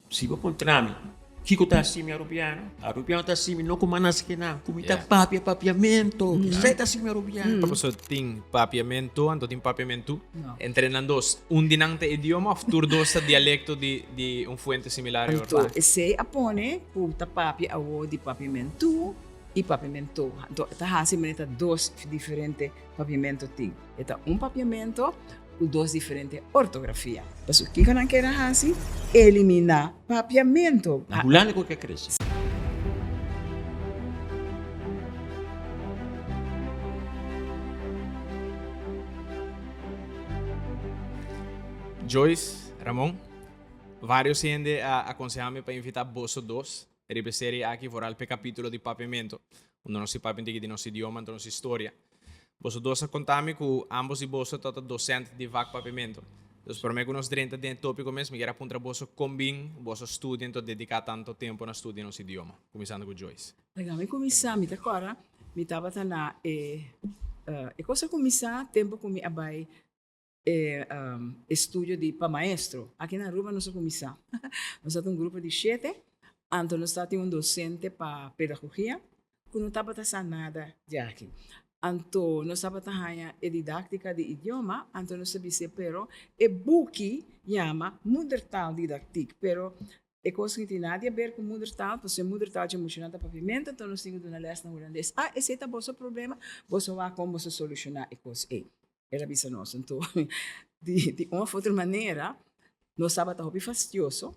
se você encontrarme, Kiko tá assim, Arubiano tá assim, não como manas que não, como tá papiamento, sai tá assim, Arubiano. Professor, tem papiamento, anto tem papiamento. No. Entrenando un dinante idioma, tur dos dialecto di un fuente similar. Então, esse apone puta papi awo di papiamento e papiamento. Então, tá hasi maneta dois diferentes papiamento ting. Eta papiamento e dois diferentes ortografia. Mas o que não quer hasi eliminar papiamento. Hulane ko que cresce. Joyce, Ramon, vários gente aconselham para invitar vosso dos, ripetere aqui foral pe capítulo de papiamento, onde nós se papem de nosso idioma, de nossa história. Vosso dos contami que ambos e vosso tota docente de vac papiamento. Então, para mim, que nós drenta de tópico mesmo, que era contra vosso combin, vosso estudo, então dedicar tanto tempo na estudo nosso idioma, começando com Joyce. Legal, me começar, me agora, me tava na cosa começar tempo com me abai estúdio de para maestro. Aqui na Aruba nós começar. Nós temos um grupo de 7, então nós temos um docente para pedagogia, que não estava fazendo nada de aqui. Então nós estava fazendo didática de idioma, então nós sabíamos, pero book chama Muttertaal Didactiek, pero coisa que tem nada a ver com Muttertaal, porque Muttertaal é emocionante para pimenta, então nós temos uma lesson holandês. Esse é o vosso problema, você vai como você solucionar a coisa. Era bisa nós. Então, de uma outra maneira, nós estávamos fastidioso,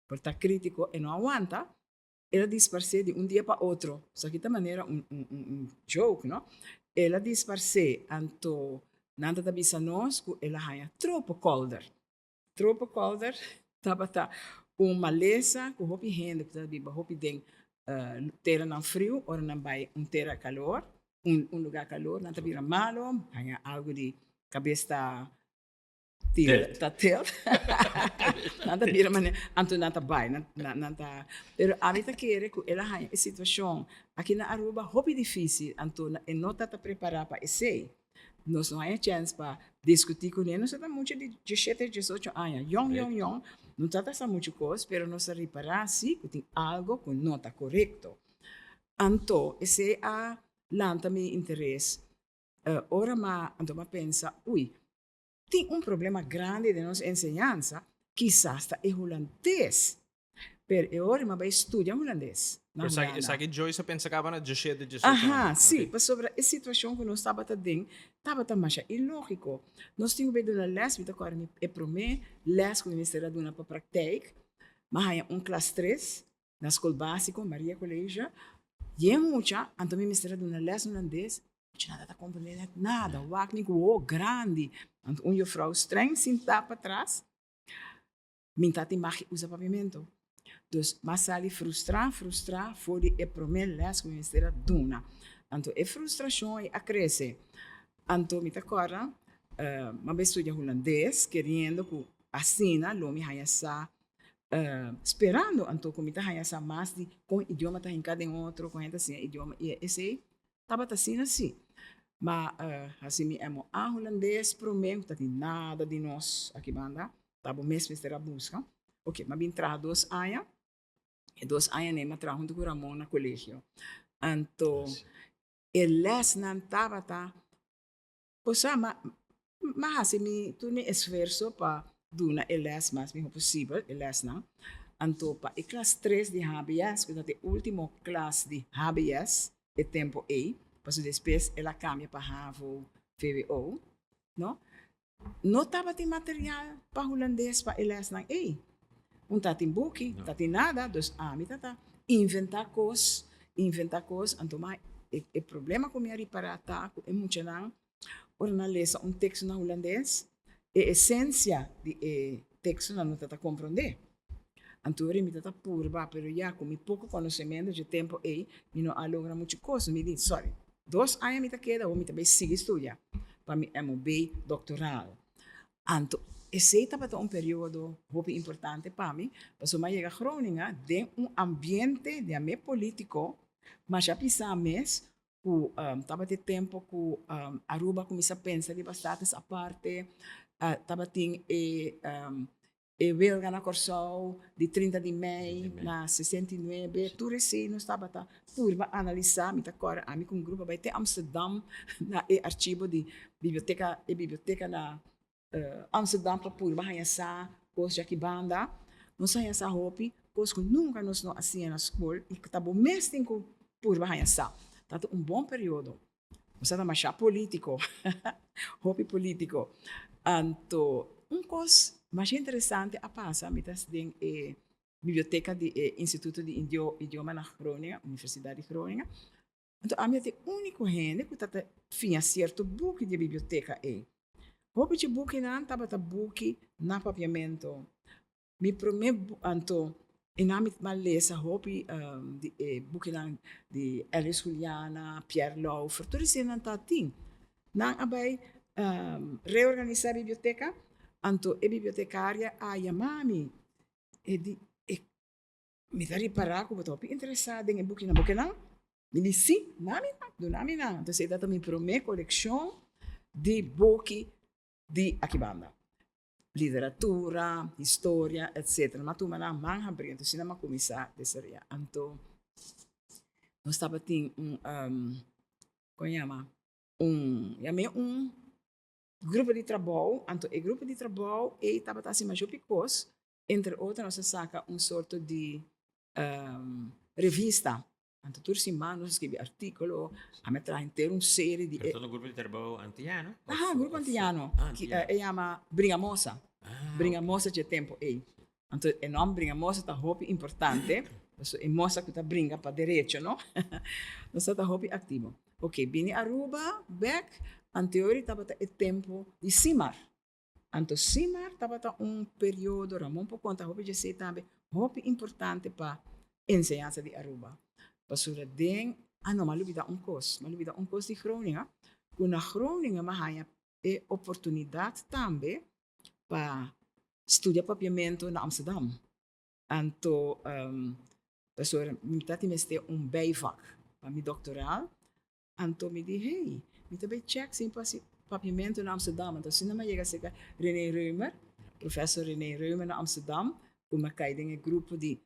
por estar crítico e não aguenta, ela disparce de dia para outro. Só que de maneira um joke, não? Ela disparce, então, nada da bisa nós, que ela é tropo colder. Tropo colder, estava uma maleza, com hopi rende, que estava hopi den terra não frio, ou não vai terra calor. Lugar calor, não está vira malo, há algo de cabeça tá tel, não está vira mané, anto não está vai, não está, pero a vida quer que ela há a situação aqui na Aruba hopi difícil, anto não está preparada para esse, nós não há chance para discutir com ele, nós estamos muito de 17, 18 anos, young, não está fazendo muita coisa, pero nós reparar se tem algo que não está correto, anto esse a lanta meu interesse. Ora, então, pensa, tem problema grande de nossa ensinança, quizás está em holandês. Pero agora, vai estudar holandês. Sabe, Joyce pensa que na 17, 18 sim, mas sobre a situação que nós estava estava mais ilógico. Nós tínhamos que uma les, me agora é para mim, les que o Ministério dá para prática, mas há classe 3, na escola básica, Maria Colégio, e muita, então me mistura de uma les holandês, não nada compreender nada, o acnico grande, então uma vrouw streng sentar para trás, mintati mag usa pavimento, dus masali frustrar, foi a primeira les que me mistura duna, então a frustração a cresce, então me agora, mas estuda holandês, querendo que assina, lo me hayasa esperando então como tá essa mais de com idioma tá em cada outro com assim idioma e esse tava assim mas assim me amo a holandês pro mim tá tem nada de nós aqui banda tava mesmo a busca ok mas bem tra 2 anos e 2 anos nem tra junto com Ramon na colégio então el les não tava tá pois mas assim me tu me esforço para duna elas mais bem possível elas não então para a classe 3 de HBS que é a última classe de HBS é tempo A para depois ela cambia para HAVO VWO não estava tem material para holandês para elas não não tá tem book tá tem nada dus me tá inventar coisas então mas o problema com me reparar tá é muito não ora na lesa texto na holandês a essência de texto não está a compreender. Então, eu me está purba, mas já com pouco conhecimento de tempo aí, eu não logra muita coisa. Me diz, sorry, 2 anos me está queda, ou me também sigue estudar para me MBA doctoral. Então, esse estava período muito importante para mim, porque eu cheguei a Groningen de ambiente de ame político, mas já pensamos que estava de tempo que Aruba começa a pensar de bastante essa parte. Estava tem Wilga na Corsau, de 30 de maio, na 69, tudo assim, nós estava tá, turma analisar, me tá agora, a mim com um grupo vai ter Amsterdam, na arquivo de biblioteca na Amsterdam para turma essa coisa de aqui banda, nós aí essa roupa, coisa que nunca nós não assim na escola, e que tá bom mês tem com turma essa, tá bom período, você tá mais político, roupa político, anto coisa mais interessante a passa, mitas den biblioteca de Instituto de Idioma na Groningen, Universidade de Groningen. Então, a minha tem único gente que está finha certo book de biblioteca Hope de book não estava tá book na papiamento. Me prometo anto inamit malesa hope de book de Alice Juliana, Pierre Laufer, tudo isso não tá ting. Nang abay reorganizar a biblioteca, anto e bibliotecária a mami me dari para ko to interessada em buki na me disse nami na então se dá também para minha coleção de buki de Akibanda, literatura, história, etc. Mas tu mana manga brinco se não começar de seria anto nós estava tem como chama grupo de trabalho, então o grupo de trabalho estava assim mais picos, entre outras nós saca sorte de revista, então todas semana nós escreve artículo, a metade inteira série de Todo grupo de trabalho antiano? grupo antiano, que chama Bringamosa. Bringamosa de tempo então o nome Bringamosa tá roupa importante, é moça que tá brinca para direito, não? Nós tá roupa ativo. Ok, bini Aruba, back, anterior estava o tempo de Simar. Anto Simar estava período, Ramon por conta, roupa de ser também, roupa importante para ensinança de Aruba. Pasura den, não, mas lubida curso de Groningen. Na Groningen, mas há oportunidade também para estudar papiamento na Amsterdam. Anto, pasura, me tati meste bijvak para meu doutoral. Anto me di, hey, me também check sim papiamento na Amsterdam. Então, se não me chega a ser René Reumer, professor René Reumer na Amsterdam, como cai em grupo de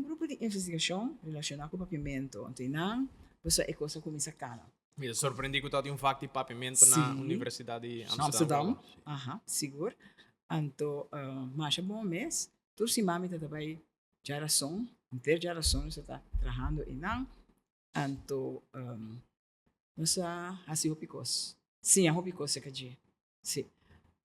grupo de investigação relacionado com papiamento. Então, não, você é coisa como essa cara. Me surpreendi que tu tinha facto de papiamento na Universidade de Amsterdam. Aha, seguro. Então, mas é bom mês. Tu se mami também geração, inteira geração você está trabalhando e não. Então, nossa, assim picos. Sim, a picos é que sim.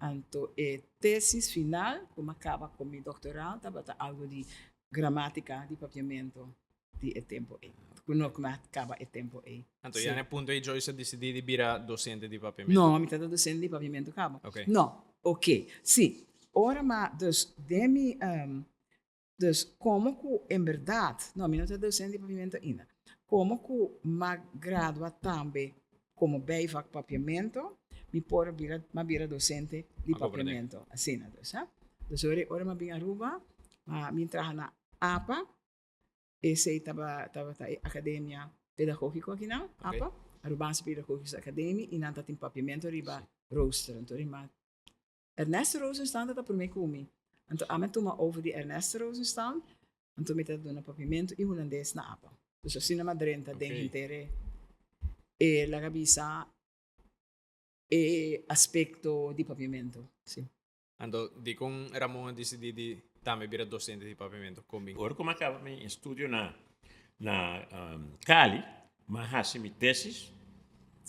Então, tesis final, como acaba com meu doutorado, estava algo de gramática de papiamento de tempo como acaba o tempo Então, já no ponto aí, Joyce decidiu de virar docente de papiamento? Não, a metade docente de papiamento acaba. Okay. Não, ok. Sim. Ora, mas, como que, em verdade, não, eu não estou docente de papiamento ainda. Como que me gradua também como bijvak papiamento, me pode virar docente de papiamento. Assim, sabe? Então, ora, me vim a Aruba, me entrava na APA, esse estava academia pedagógica aqui não, APA, Arubanse Pedagogische Academie, e nada tem papiamento riba rooster. Então, Ernesto Rosenstand está por mim comigo. Então, a minha over de Ernesto Rosenstand, então, me está dando papiamento e holandês na APA. Então, assim, na Madrenta, dentro inteira, e la cabeça e aspecto de papiamento. Sim. Então, de como Ramon decidiu também virar docente de papiamento comigo? Agora, como acaba meu estudo na Cali, mas assim, minha tesis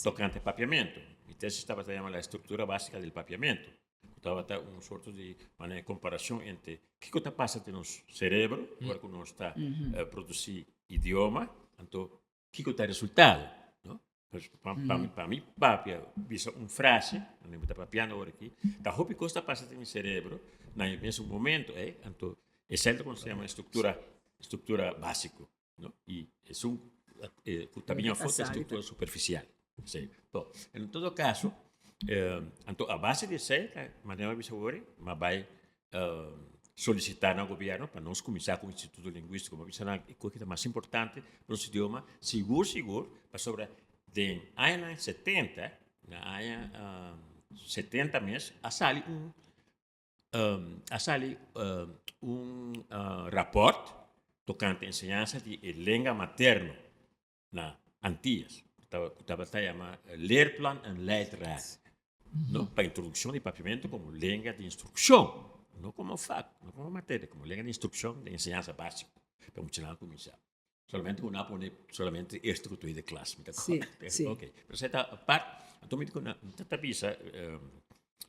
tocante papiamento. Minha tesis estava chamando a estrutura básica do papiamento. Estava sorte de comparação entre o que está passando no cérebro, agora que nós está produzindo idioma, então, o que está resultado. Para mim, papia, visa frase, não está papiando agora aqui, da roupa que está passando no cérebro, no mesmo momento, então, é certo como se chama estrutura básica, e também a foto é estrutura superficial. Então, em todo caso, então, a base de ser, maneira de saber, mas vai solicitar ao governo para nós começar com o Instituto Linguístico, mas a coisa mais importante para o idioma, seguro, para sobre den anos 70, na ano 70 mês, a sali ha salido rapport tocante enseñanza de lengua materno na Antillas. Estava chama Leerplan en Leidraad. ¿No? Para introducción de papiamento como lengua de instrucción, no como fac, no como materia, como lengua de instrucción de enseñanza básica. Para muchos começar. Solamente uno pone solamente esto que tú de clase. Sí, sí. Ok. Pero esta parte, entonces, esta visa,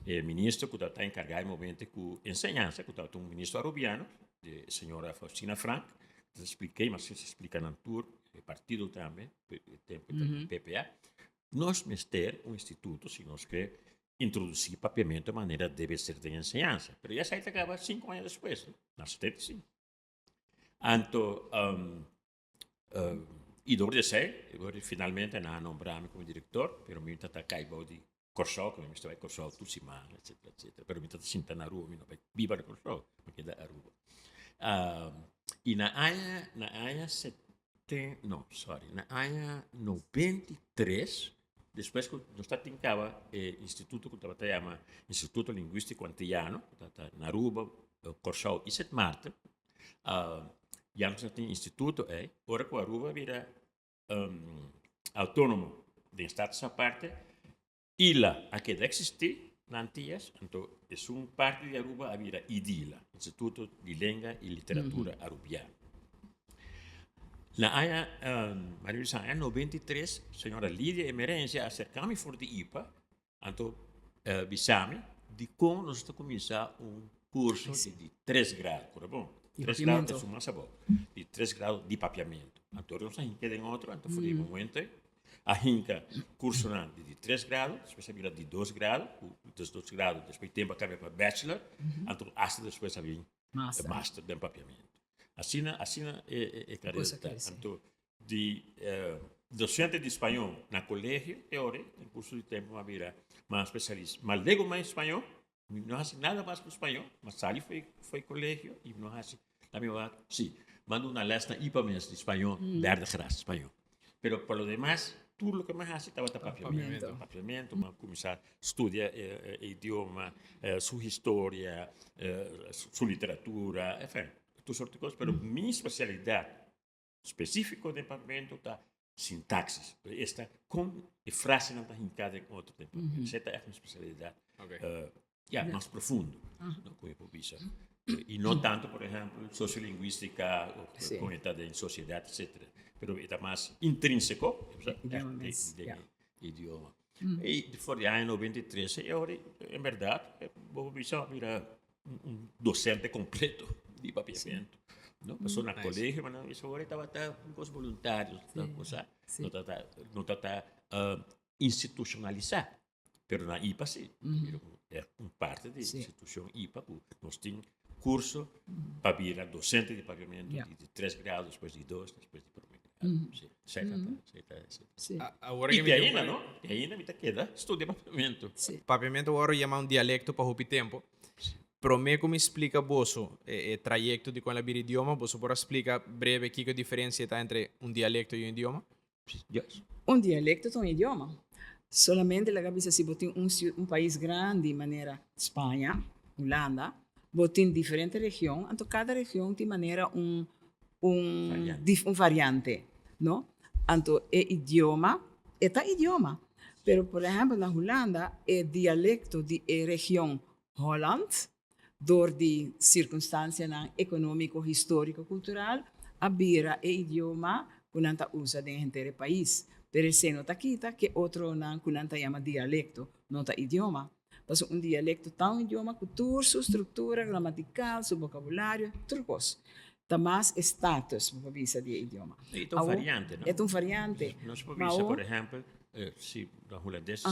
el ministro que está encargado de momento con enseñanza, que está un ministro arubiano, de señora Faustina Frank, te expliqué, mas se explica en el tour, el partido también, PPA, no es mister un instituto, sino que introducir papiamento de manera debe ser de enseñanza. Pero ya se acaba 5 años después, en el 75. Anto, e dopo sei, finalmente hanno nombrato come direttore, però mi ha caibo di Corsò, come mi stava a Corsò tutti settimane, eccetera, eccetera. Però mi ha sinta na rua, mi non viva di Corsò, perché da rua. E na anno 93, depois que nós estávamos em Cava, instituto que estava chama Instituto Linguístico Antillano, na Aruba, Corsó e Sete Marta, já nós temos instituto, ora que a Aruba vira autônomo de estado essa parte, e lá, aqui deve existir, na Antillas, então, é parte de Aruba, vira IDILA, Instituto de Língua e Literatura Arubiana. Na ano 93, senhora Lídia Emerência acercou-me for de IPA, então, bisame, de como nós estamos começar curso de 3 graus, por bom? 3 graus é uma sabor, de 3 graus de papiamento. Então, nós ainda tem outro, então, foi um momento, a hinca curso de 3 graus, depois vira de 2 graus, dos 2 graus, depois tempo acaba para bachelor, então, hasta depois havia master de papiamento. Assim é carreira. Então, de docente de espanhol na colégio, teoria, em curso de tempo, mais especialista. Mas lego mais espanhol, não faz nada mais com espanhol, mas sali foi colégio e não faz também sim, mando uma lesta IPA mesmo de espanhol, verde graça espanhol. Pero por lo demás, tudo o que mais faz estava papiamento, mas começar a estudar idioma, sua história, sua literatura, enfim. Sorte de coisas, pero minha especialidade específica de papiamento está sintaxis. Esta com a frase não está hincada em outro tempo. Essa é a minha especialidade. Mais profundo, como eu disse. E não tanto, por exemplo, sociolinguística, comentada em sociedade, etc. Mas está mais intrínseco de idioma. E fora de ano 93, eu, em verdade, vou virar docente completo de papiamento. Passou na colégio, mas isso agora estava com os voluntários, não está institucionalizado. Mas na IPA, sim. É parte da instituição IPA. Nós temos curso para virar docente de papiamento de 3 graus, depois de 2, depois de primeiro grau. E ainda, não? E ainda me queda estudar papiamento. Papiamento agora chama dialecto para o tempo. Pero me como explica boso trayecto de con el idioma, boso por explicar breve qué diferencia está entre un dialecto y un idioma? Yes. Un dialecto es un idioma. Solamente la cabeça si botin un país grande de manera España, Holanda, botin diferente región, entonces cada región tiene manera un variante, ¿no? Entonces el idioma, idioma. Pero por ejemplo en Holanda el dialecto de región Holland door die circunstância econômico, histórico, cultural, abira e idioma kunanta usa de inteiro país. Pero se nota kita que outro nan kunanta chama dialecto, nota idioma. Mas dialecto tá idioma cultura, sua estrutura gramatical, seu vocabulário, tudo coisa. Tá mais status, para visa de idioma. É variante, não? É variante. Nós podemos, por exemplo, se na holandês,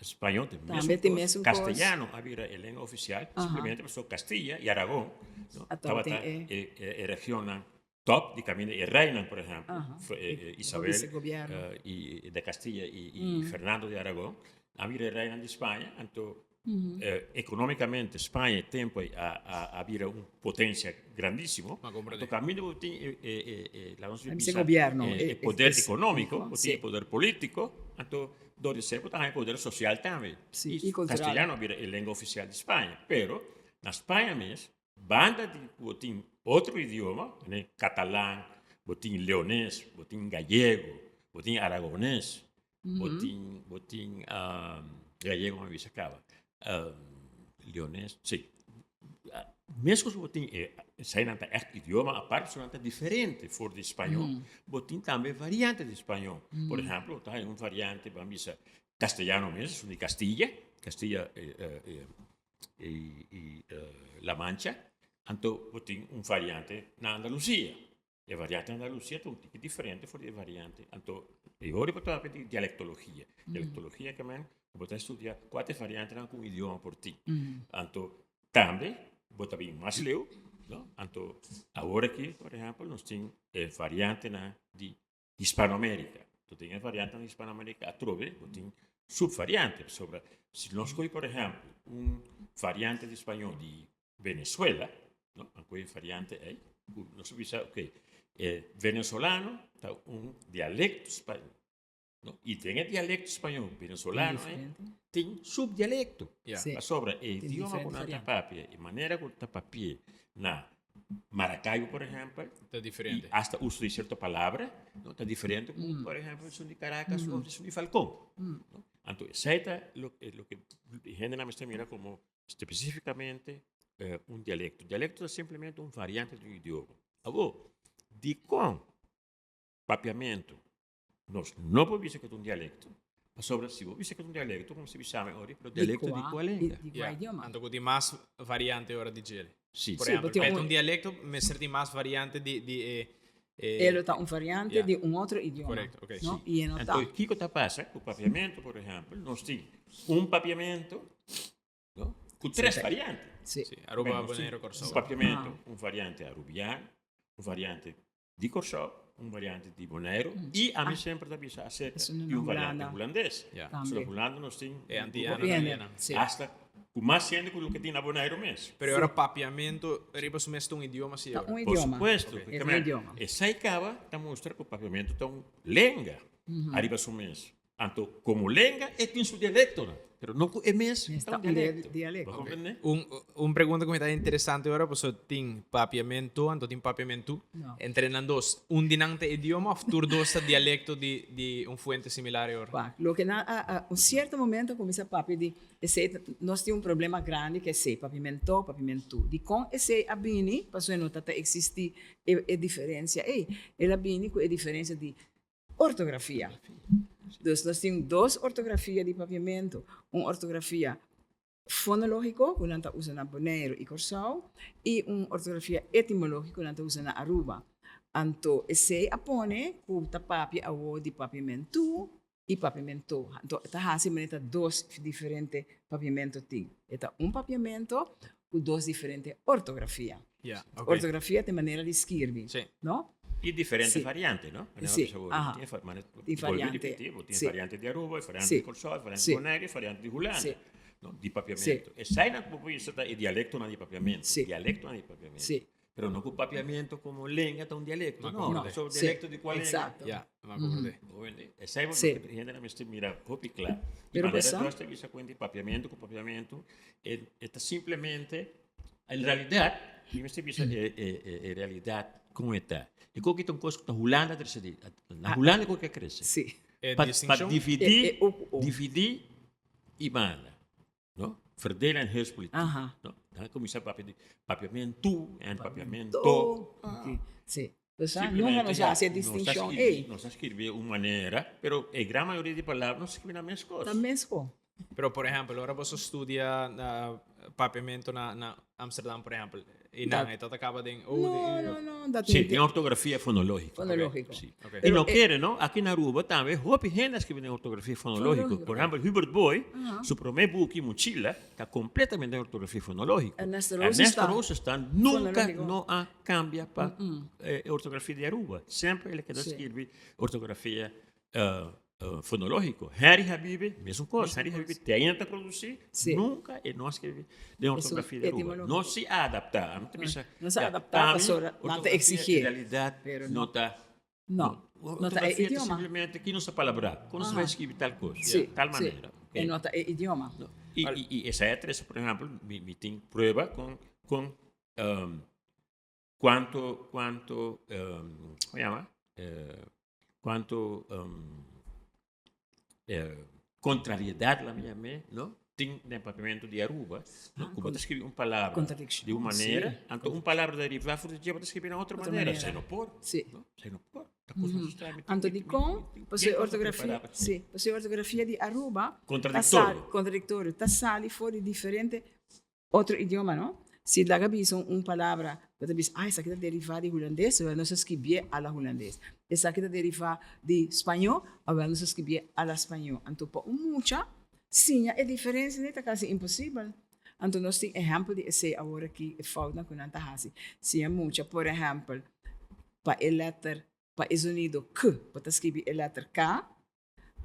espanhol também tem mesmo castelhano havia a língua oficial simplesmente só Castilla e Aragão estava a região top de caminho e reina por exemplo Isabel e de Castilla e Fernando de Aragão havia a reina de Espanha então economicamente Espanha tempo havia uma potência grandíssima então caminho tem poder econômico poder político então dove sempre também poder social também. Sim, e castelhano é a língua oficial de Espanha, pero na Espanha mesmo, banda de botin outro idioma, né? Catalão, botin leonês, botin gallego, botin aragonês, botin gallego, uma vez acaba, leonês, sim. Mesmo que botin sai nanta echt idioma aparte, são nanta diferente for de espanhol, botin também variante de espanhol. Por exemplo, tá variante, vamos dizer, castellano mesmo, de Castilla e La Mancha, então botin variante na Andalucía. E variante na Andalucía é um pouco diferente for de variante. Então, e agora eu estou de dialectologia. Dialectologia que man, você estuda quatro variantes com idioma por ti. Então, também bota bem mais leu, não? Então, agora aqui, por exemplo, nós temos variante na de Hispanoamérica. Então, tem a variante na Hispanoamérica, a trove, tem subvariante sobre, se nós escolhemos, por exemplo, variante de espanhol de Venezuela, não? Aqui variante é, nós sabemos, ok, venezolano, tá dialecto espanhol. No? E tem o dialecto espanhol venezolano, tem subdialecto. Yeah. Sobre o idioma com a papia, e maneira com a papia na Maracaibo, por exemplo, Está diferente. e hasta uso de certa palavra, não está diferente, como, por exemplo, o som de Caracas ou o som de Falcón. Então, isso é o que a gente não está mira como especificamente dialecto. Dialecto é simplesmente variante do idioma. Agora, de com papiamento, nós não podemos dizer que é dialecto. Mas sobre se você dizer que é dialecto, como se chama agora, o dialecto de qual língua? De qual idioma? Então, tem mais variante agora de gele. Sim. Por Sim, exemplo, porque um dialecto, me ser mais variante de ele está variante de outro idioma. Correto, ok. No? E não Então, está. o que está passando? O papiamento, por exemplo, nós temos papiamento com três variantes. Sim. Aruba, Bem, Bonaire, um Corsó. papiamento, variante arubiano, variante de Corsó, variante de Bonaire, e a mim sempre da bisa acerca Isso de na variante Holanda. holandês. Yeah. Sobre Holanda nós temos É antiana, Viene, antiana. sim. hasta o mais sendo com o que tem na Bonaire mesmo. Pero agora papiamento, riba sumeste um idioma, sim. Tá, um Por idioma. supuesto. Ok. Porque, É um man, idioma. essa aí acaba de mostrar que o papiamento é lenga. Arriba su mês. Então, como lenga, tem seu dialecto, né? Pero não é mesmo. Está É um dialecto. dialecto. Você compreende? Pergunta que me está interessante agora, pues tem papiamento, então tem papiamento. Não. Entrenando dos, dinante idioma, futuro dos dialecto de fuente similar agora. Pá, lo que a um certo momento começa a papi de esse nós temos problema grande que é papiamento. De com esse abini, passou a nota que existe a diferença aí. Ela abini com a diferença de ortografia. Então, nós temos duas ortografias de papiamento. Uma ortografia fonológica, que nós usamos na Bonaire e Corsau, e uma ortografia etimológica, que nós usamos na Aruba. Então, esse apone que o papi a de papiamento e papiamento. Então, está assim, dois diferentes papiamentos. Está papiamento com duas diferentes ortografias. Yeah, okay. Ortografia de maneira de escrever, Sim. não? E diferentes Sì. varianti, no? Sì, Tem variante. Tem variante de Aruba, variante Sì. di Corsò, variante Sì. di Bonaire, variante di Hulanda. Sì. No? Di papiamento. E sai na come isso tá dialecto na di papiamento. Sì. Dialecto na di papiamento. Sì. Però non con papiamento come lenga da un dialetto. Ma No, come? no, so Sì. dialetto di qual lenga. Esatto. Yeah, ma acordé. E sai Sì. che gente na meste mira copi claro. E Pero maneira pensa- tosta visa com papiamento com papiamento e esta simplesmente in realidad, e meste visa é realidad como está. E como que tem coisa que na Holanda cresce. Na Holanda como que cresce. Sim. Para Distinction? dividir, o. dividir e manda. No? Verdelen huispolitiek. Aha. No? Dan comincia a papiamento en papiamento. Sim. Então, Simplesmente, nunca nós já, fazemos a nós distinção. escreve- Ei, Nós escrevemos uma maneira, mas a grande maioria de palavras não se escreve na mesma coisa. tá mesmo. Pero, por ejemplo, ahora vos estudia papiamento na Amsterdam, por ejemplo, e Da- não, então acaba de... Não, dá Sim, tem ortografia fonológica. Fonológico. Sim. Ok. E Pero não querem, não? Aqui na Aruba também, houve gente escrevendo em ortografia fonológica. Fonológico. Por exemplo, Hubert Boy, seu primeiro book em Mochila, está completamente em ortografia fonológica. Ernesto Ernesto Rosenthal. Rosenthal nunca Fonológico. não há cambia para ortografia de Aruba. Sempre ele quer Sim. escrever ortografia fonológico. Harry Habib, mesma coisa. Harry Habib tenta produzir, Sim. nunca e não escreve de ortografia de Aruba. etimológico. Não se adapta. Não precisa- Não se já, adaptar, também, professora, não te ortografia, exigir. em realidade, Pero não está... Não. Não está é Ortografia é idioma. simplesmente que não se palavrar. Como se vai escrever tal coisa, Sim. tal sim. maneira. É ok? nota é idioma. Y esa E3, por ejemplo, mi team prueba con um, cuánto, ¿cómo se llama? Cuánto contrariedad la mía, ¿no? Tem de empapiamento de Aruba, ¿no? Como te escribir una palabra contradiction, de una manera, sí. então uma palavra derivada for de escrever de outra maneira, sem não pôr, Sim. não? Sem não pôr. Tá coisa extremamente- Anto di con, Quem ortografia, preparava? sì, posso ortografia di Aruba, Contraddittorio. contraddittorio, tassali fuori differente altro idioma, no? Se la capisco una parola, potete dire, essa aqui deriva di holandês, ou não se escreve alla holandês. Essa aqui deriva di spagnolo, ou não se escreve alla spagnolo. Então, por muita, sim, a diferença não é quase impossível. Então, nós temos exemplo de esse agora que é falta com a hasi. Se é muita, por exemplo, para a letra, para o sonido K, para escrever a letra K,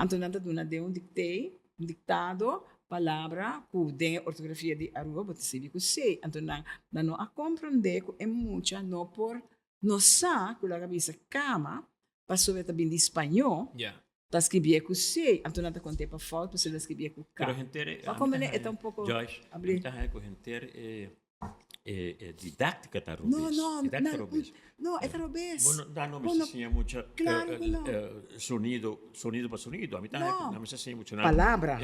então, nós temos um ditado, palavra que tem ortografia de Aruba, você sabe que sei. Então, não a compreender que é muita, não por não sabe que a cabeça cama, para saber também de espanhol, Yeah. para escrever que sei. Então, não te contei para falta, para você escrever com K. Pero gente, Mas como é um pouco... Joyce, abrir. a gente didática da Aruba. Não, Didática Arubês. não, é tarobês. Bueno, dá nome Bueno, assim mucho claro que no. sonido para sonido. A mí también No. no me hace mucho Palabra.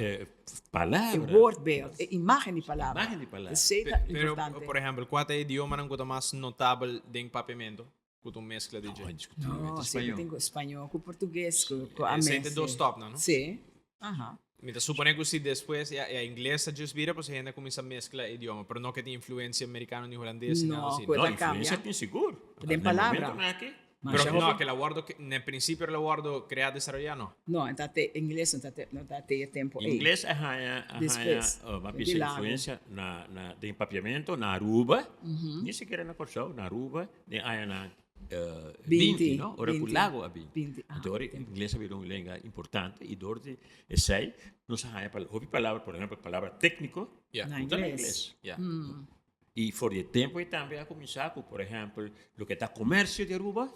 Palabra. É woordbeeld, é imagem de palavra. Imagem de palavra. Isso é Pero, importante. por ejemplo, ¿cuál es el idioma que es más notable de empapiamento? Que tú mezclas de Não, é gente. indiscutível. Não, é sempre espanhol. tem espanhol, com português, com a Ese es dos top, ¿no? Sim. Aham. Mientras supone que si después ya inglés se vira, pues gente comienza a mezclar idioma, pero no que tiene influencia americana ni holandés ni No, nada así. pues- No, Puede influência cambiar. tem seguro. Tem No palavra. momento, não é que- Mas Pero já no, que la guardo, en el principio la guardo crear, desarrollar, no. Não, então tem inglês, não está tempo aí. Inglês arranha Después, uma de pista de lago. influência de empapiamento na Aruba, nem sequer na Corção, na Aruba, de aí na 20, não? Ora, o 20. lago a 20. 20, Então, ora, inglês virou uma língua importante e dor de sei, nós arranha houve palavra, por exemplo, palavra técnico, Yeah. Na tudo em inglês. inglês. Yeah. E for de tempo e também a começar com, por exemplo, o que está comércio de Aruba,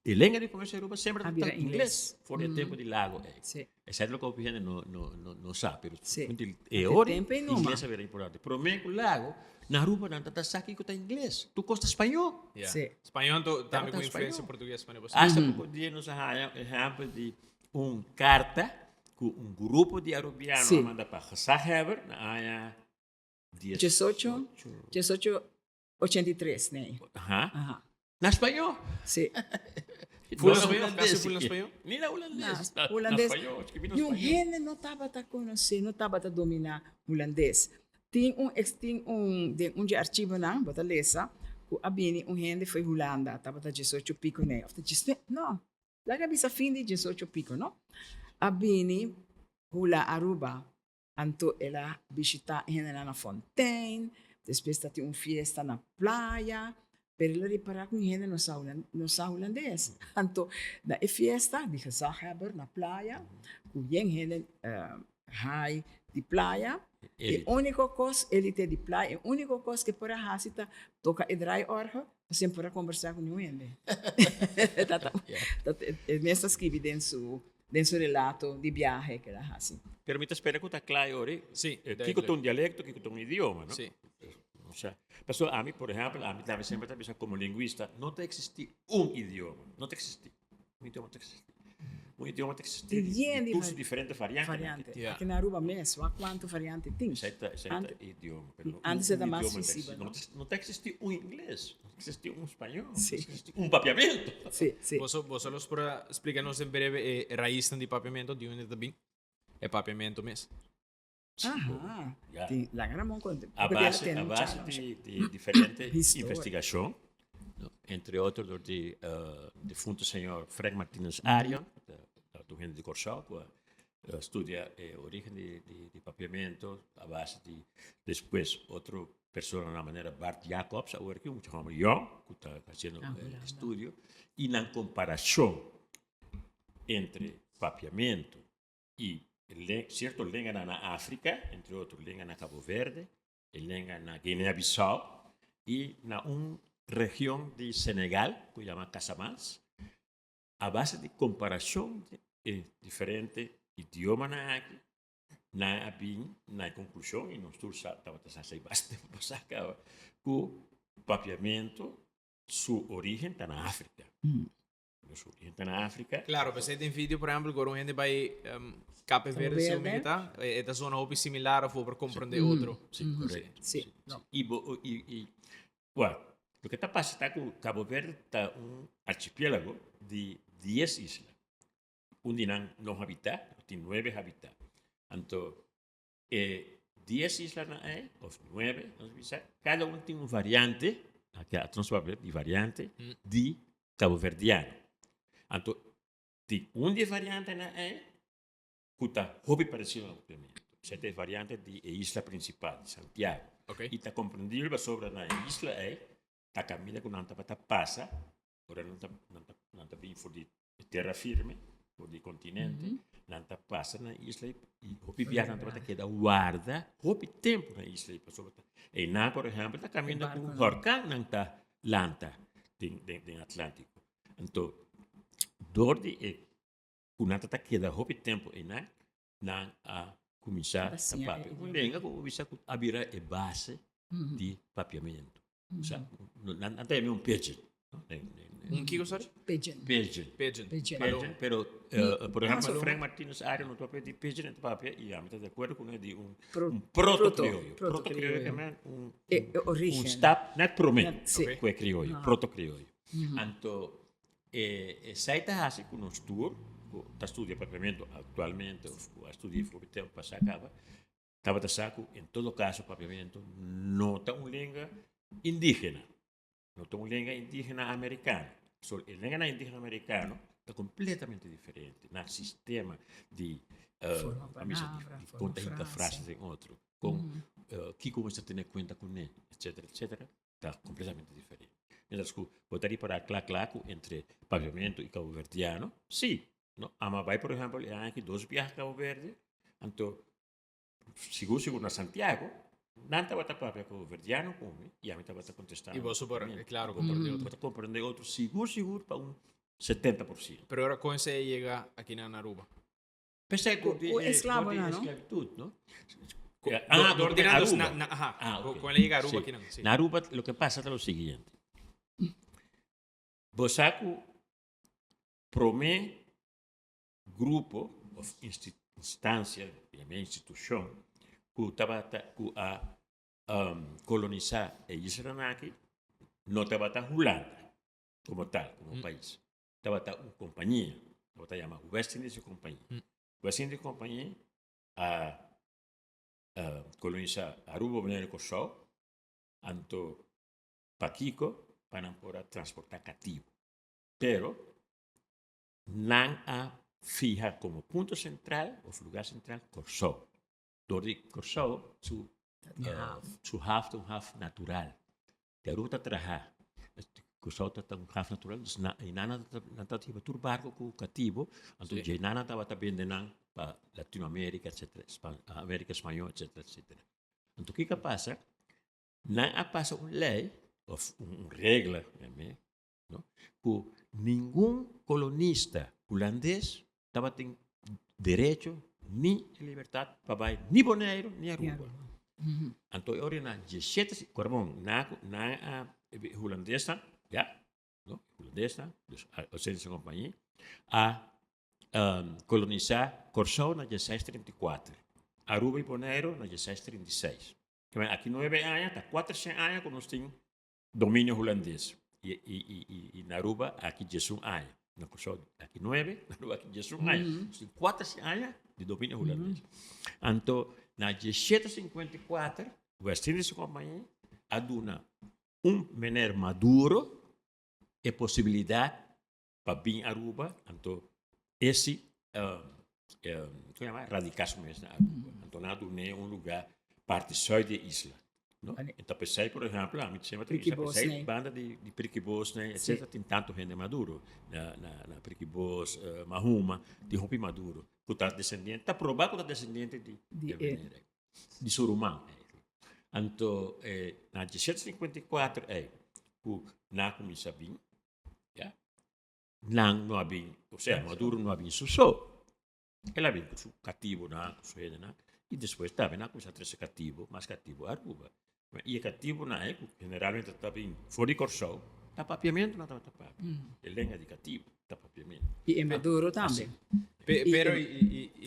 a língua de comércio de Aruba sempre Ah, está vira em inglês. inglês. For de tempo de lago. Sim. Essa é o que o gente não sabe. Sim. E Até hora, tempo e numa. inglês é bem importante. Para mim, o lago, na Aruba não está aqui que está inglês. Tu gosta espanhol. Yeah. Sí. Español también con español. influencia portuguesa, español. Pues, Hasta pouco dia nos arranha exemplo de carta que grupo de arubianos Sim. manda para Sahara, na área 18, 83, né? Ajá. Aham. Na espanhol. Sim. Full No, espanhol, holandês, casi full sequer. espanhol. Nem na holandês. Não, holandês. Na espanhol, escrevi no E um espanhol. gente não estava a conhecer, não estava a dominar holandês. Tem de arquivo não, bota lesa, que a bini gente foi Holanda, estava a 18 pico, né? Não, lá cabeça fim de 18 pico, não? A bini hula Aruba, anto ela visita gente lá na fontaine, depois tem uma fiesta na praia, pero ela reparar com gente não sabe holandês. Anto na fiesta, de Gezaghebber na praia, com gente high de praia, Elite. a única coisa, elite de praia, a única coisa que por a hasita toca e draai-orgel, sempre para conversar com gente. Nessa escrevi dentro relato de viagem que ela hasi. Pero me espera que está claro ahora. Sí, Que com um dialecto, que com um idioma, não? Sí. O sea, a mí, por ejemplo, a mí también siempre también como lingüista, no te existe idioma, no te existe. Un idioma te existe. Un idioma te existe. Bien Cursos diferentes variantes. Variante. Yeah. Aqui na Aruba mesmo, há quanto variante tem? Certo Ante- idioma. Pero antes era mais idioma te sensível, existe. Não te existe um inglês, não te existe um espanhol, Sim. não te existe um papiamento. Sim, sim. Vos solo para explicarnos en breve raíz de papiamento, de unidad también. El papiamento mes. Aham. Yeah. Tem lá na mão quando. A base de diferente História. investigação, no? Entre outros do defunto senhor Frank Martínez Arion, do Reino de Corsal, que estudia a origem de papiamento, a base de depois outra pessoa na maneira Bart Jacobs, agora que um chama Young, que está fazendo estudo, e na comparação entre papiamento e certo língua na África, entre outros língua na Cabo Verde, língua na Guiné-Bissau e na região de Senegal, que chama Casamance, a base de comparação de diferentes idiomas na aqui, na abin na conclusão e nós todos estava a sair bastante para sacar o papiamento sua origem está na África. Sua origem está na África. Claro, pensei em vídeo, por exemplo, agora gente vai Cape Verde, se Verde. tá? Esta zona é similar ou para compreender outro. Sim, correto. Sim. Sim, Não. sim. Well, o que está passando é que Cabo Verde está archipiélago de 10 islas. Onde não habita, tem 9 habitantes. Então, 10 islas não é, ou 9, cada um tem variante, aqui a transpaber de variante de Cabo Verdeano. Então, tem de variante não é, que está hobby parecido ao primeiro. Sete variante de isla principal, de Santiago. Ok. E está compreendível sobre a isla está caminhando com nanta para passa, agora não está bem for de terra firme, ou de continente, nanta passa na isla e hobby viaja nanta para queda guarda, hobby tempo na isla e passou e na por exemplo está caminhando com Horcan nanta lanta de Atlântico. Então, dorde o nanta está queda hobby tempo e na a começar a papel. Um lenga com bisa abira e base de papiamento. O sea, não tem um pigeon. Que sorry? Pigeon. Pigeon. Pero, por exemplo, Frank Martínez área no papel de pigeon en papel e a de acordo com de proto-criollo. Proto-criollo que é origem. step, não é prometo, Sim. que é criollo, proto-criollo. Então, saita assim com um tour, está estudando papiamento atualmente, ou estudei foi tempo passar acaba, estava de saco, em todo caso, papiamento não está língua indígena, não está língua indígena americana. So, a língua indígena americana está completamente diferente no sistema de conta frases em outro, com que começa a ter conta com ele, etc. Está completamente diferente. Então, botaria para claco entre papiamento e Cabo Verdeano, sim. No, ama vai, por exemplo, há aqui 2 viagens a Cabo Verde, então, seguro na Santiago, não estava a papel Cabo Verdeano, e a mim estava a contestar. E você, claro, compreender outro. Estava a compreender outro, seguro, para 70%. Pero ahora, ¿cómo se llega aquí en Aruba? Pensei que o esclavo, não? não? Esclavitud, não? Con le llega a Aruba aquí, sí. Na Aruba, lo que pasa es lo siguiente. Bosaku promete grupo ou instância, instituição, que estava a colonizar a Isla Naki, não estava a Holanda, como tal, como país. Estava uma companhia, estava a chamar West Indies Company. West Indies Company a colonizar Aruba, Bonaire e Curaçao, anto Paquico, para poder transportar cativo. Pero, não a fija como ponto central, o lugar central, Curaçao. Donde Curaçao, su half natural. De Aruba está trabalhar. Curaçao está um half natural, e nada está tipo tur barco com cativo, então já nada estava também para Latinoamérica, etc., América Espanhola, etc. Então o que passa? Não passa uma lei, ou uma regra, não? Que nenhum colonista holandês estava tendo direito nem liberdade para ir nem Bonaire nem Aruba. Então agora na 17, na holandesa, holandesa, dus Oceanische Companhia, a colonizar Curaçao na 1634, Aruba e Bonaire na 1636. Aqui 9 anos, está 400 anos que nós temos domínio holandês. E na Aruba, aqui 11 anos. Na Curaçao, aqui 9, na Aruba, aqui 11 anos. Tem 400 anos de domínio holandês. Então, na 1754, o West Indies Company aduna menor maduro e possibilidade para vir a Aruba, então esse radicação mesmo na Aruba. Então, não é lugar parte só de isla. No? Então, pensei, por exemplo, a mim chama pensei banda de Priquibos, né, etc. Tem tanto gente maduro na Priquibos, Mahuma, de Hopi Maduro, que está descendente, está provável que está descendente de Surumão. Então, na 1754, que na começa bem, não havia, ou seja, Maduro não havia sucesso. Ela havia cativo na, E depois também na coisa três cativo, mais cativo Aruba. E o cativo na época, generalmente está bem fora de Corsol, está papiamento, não está papiamento. Ele é indicativo, está papiamento. E Embeduro também. Pero,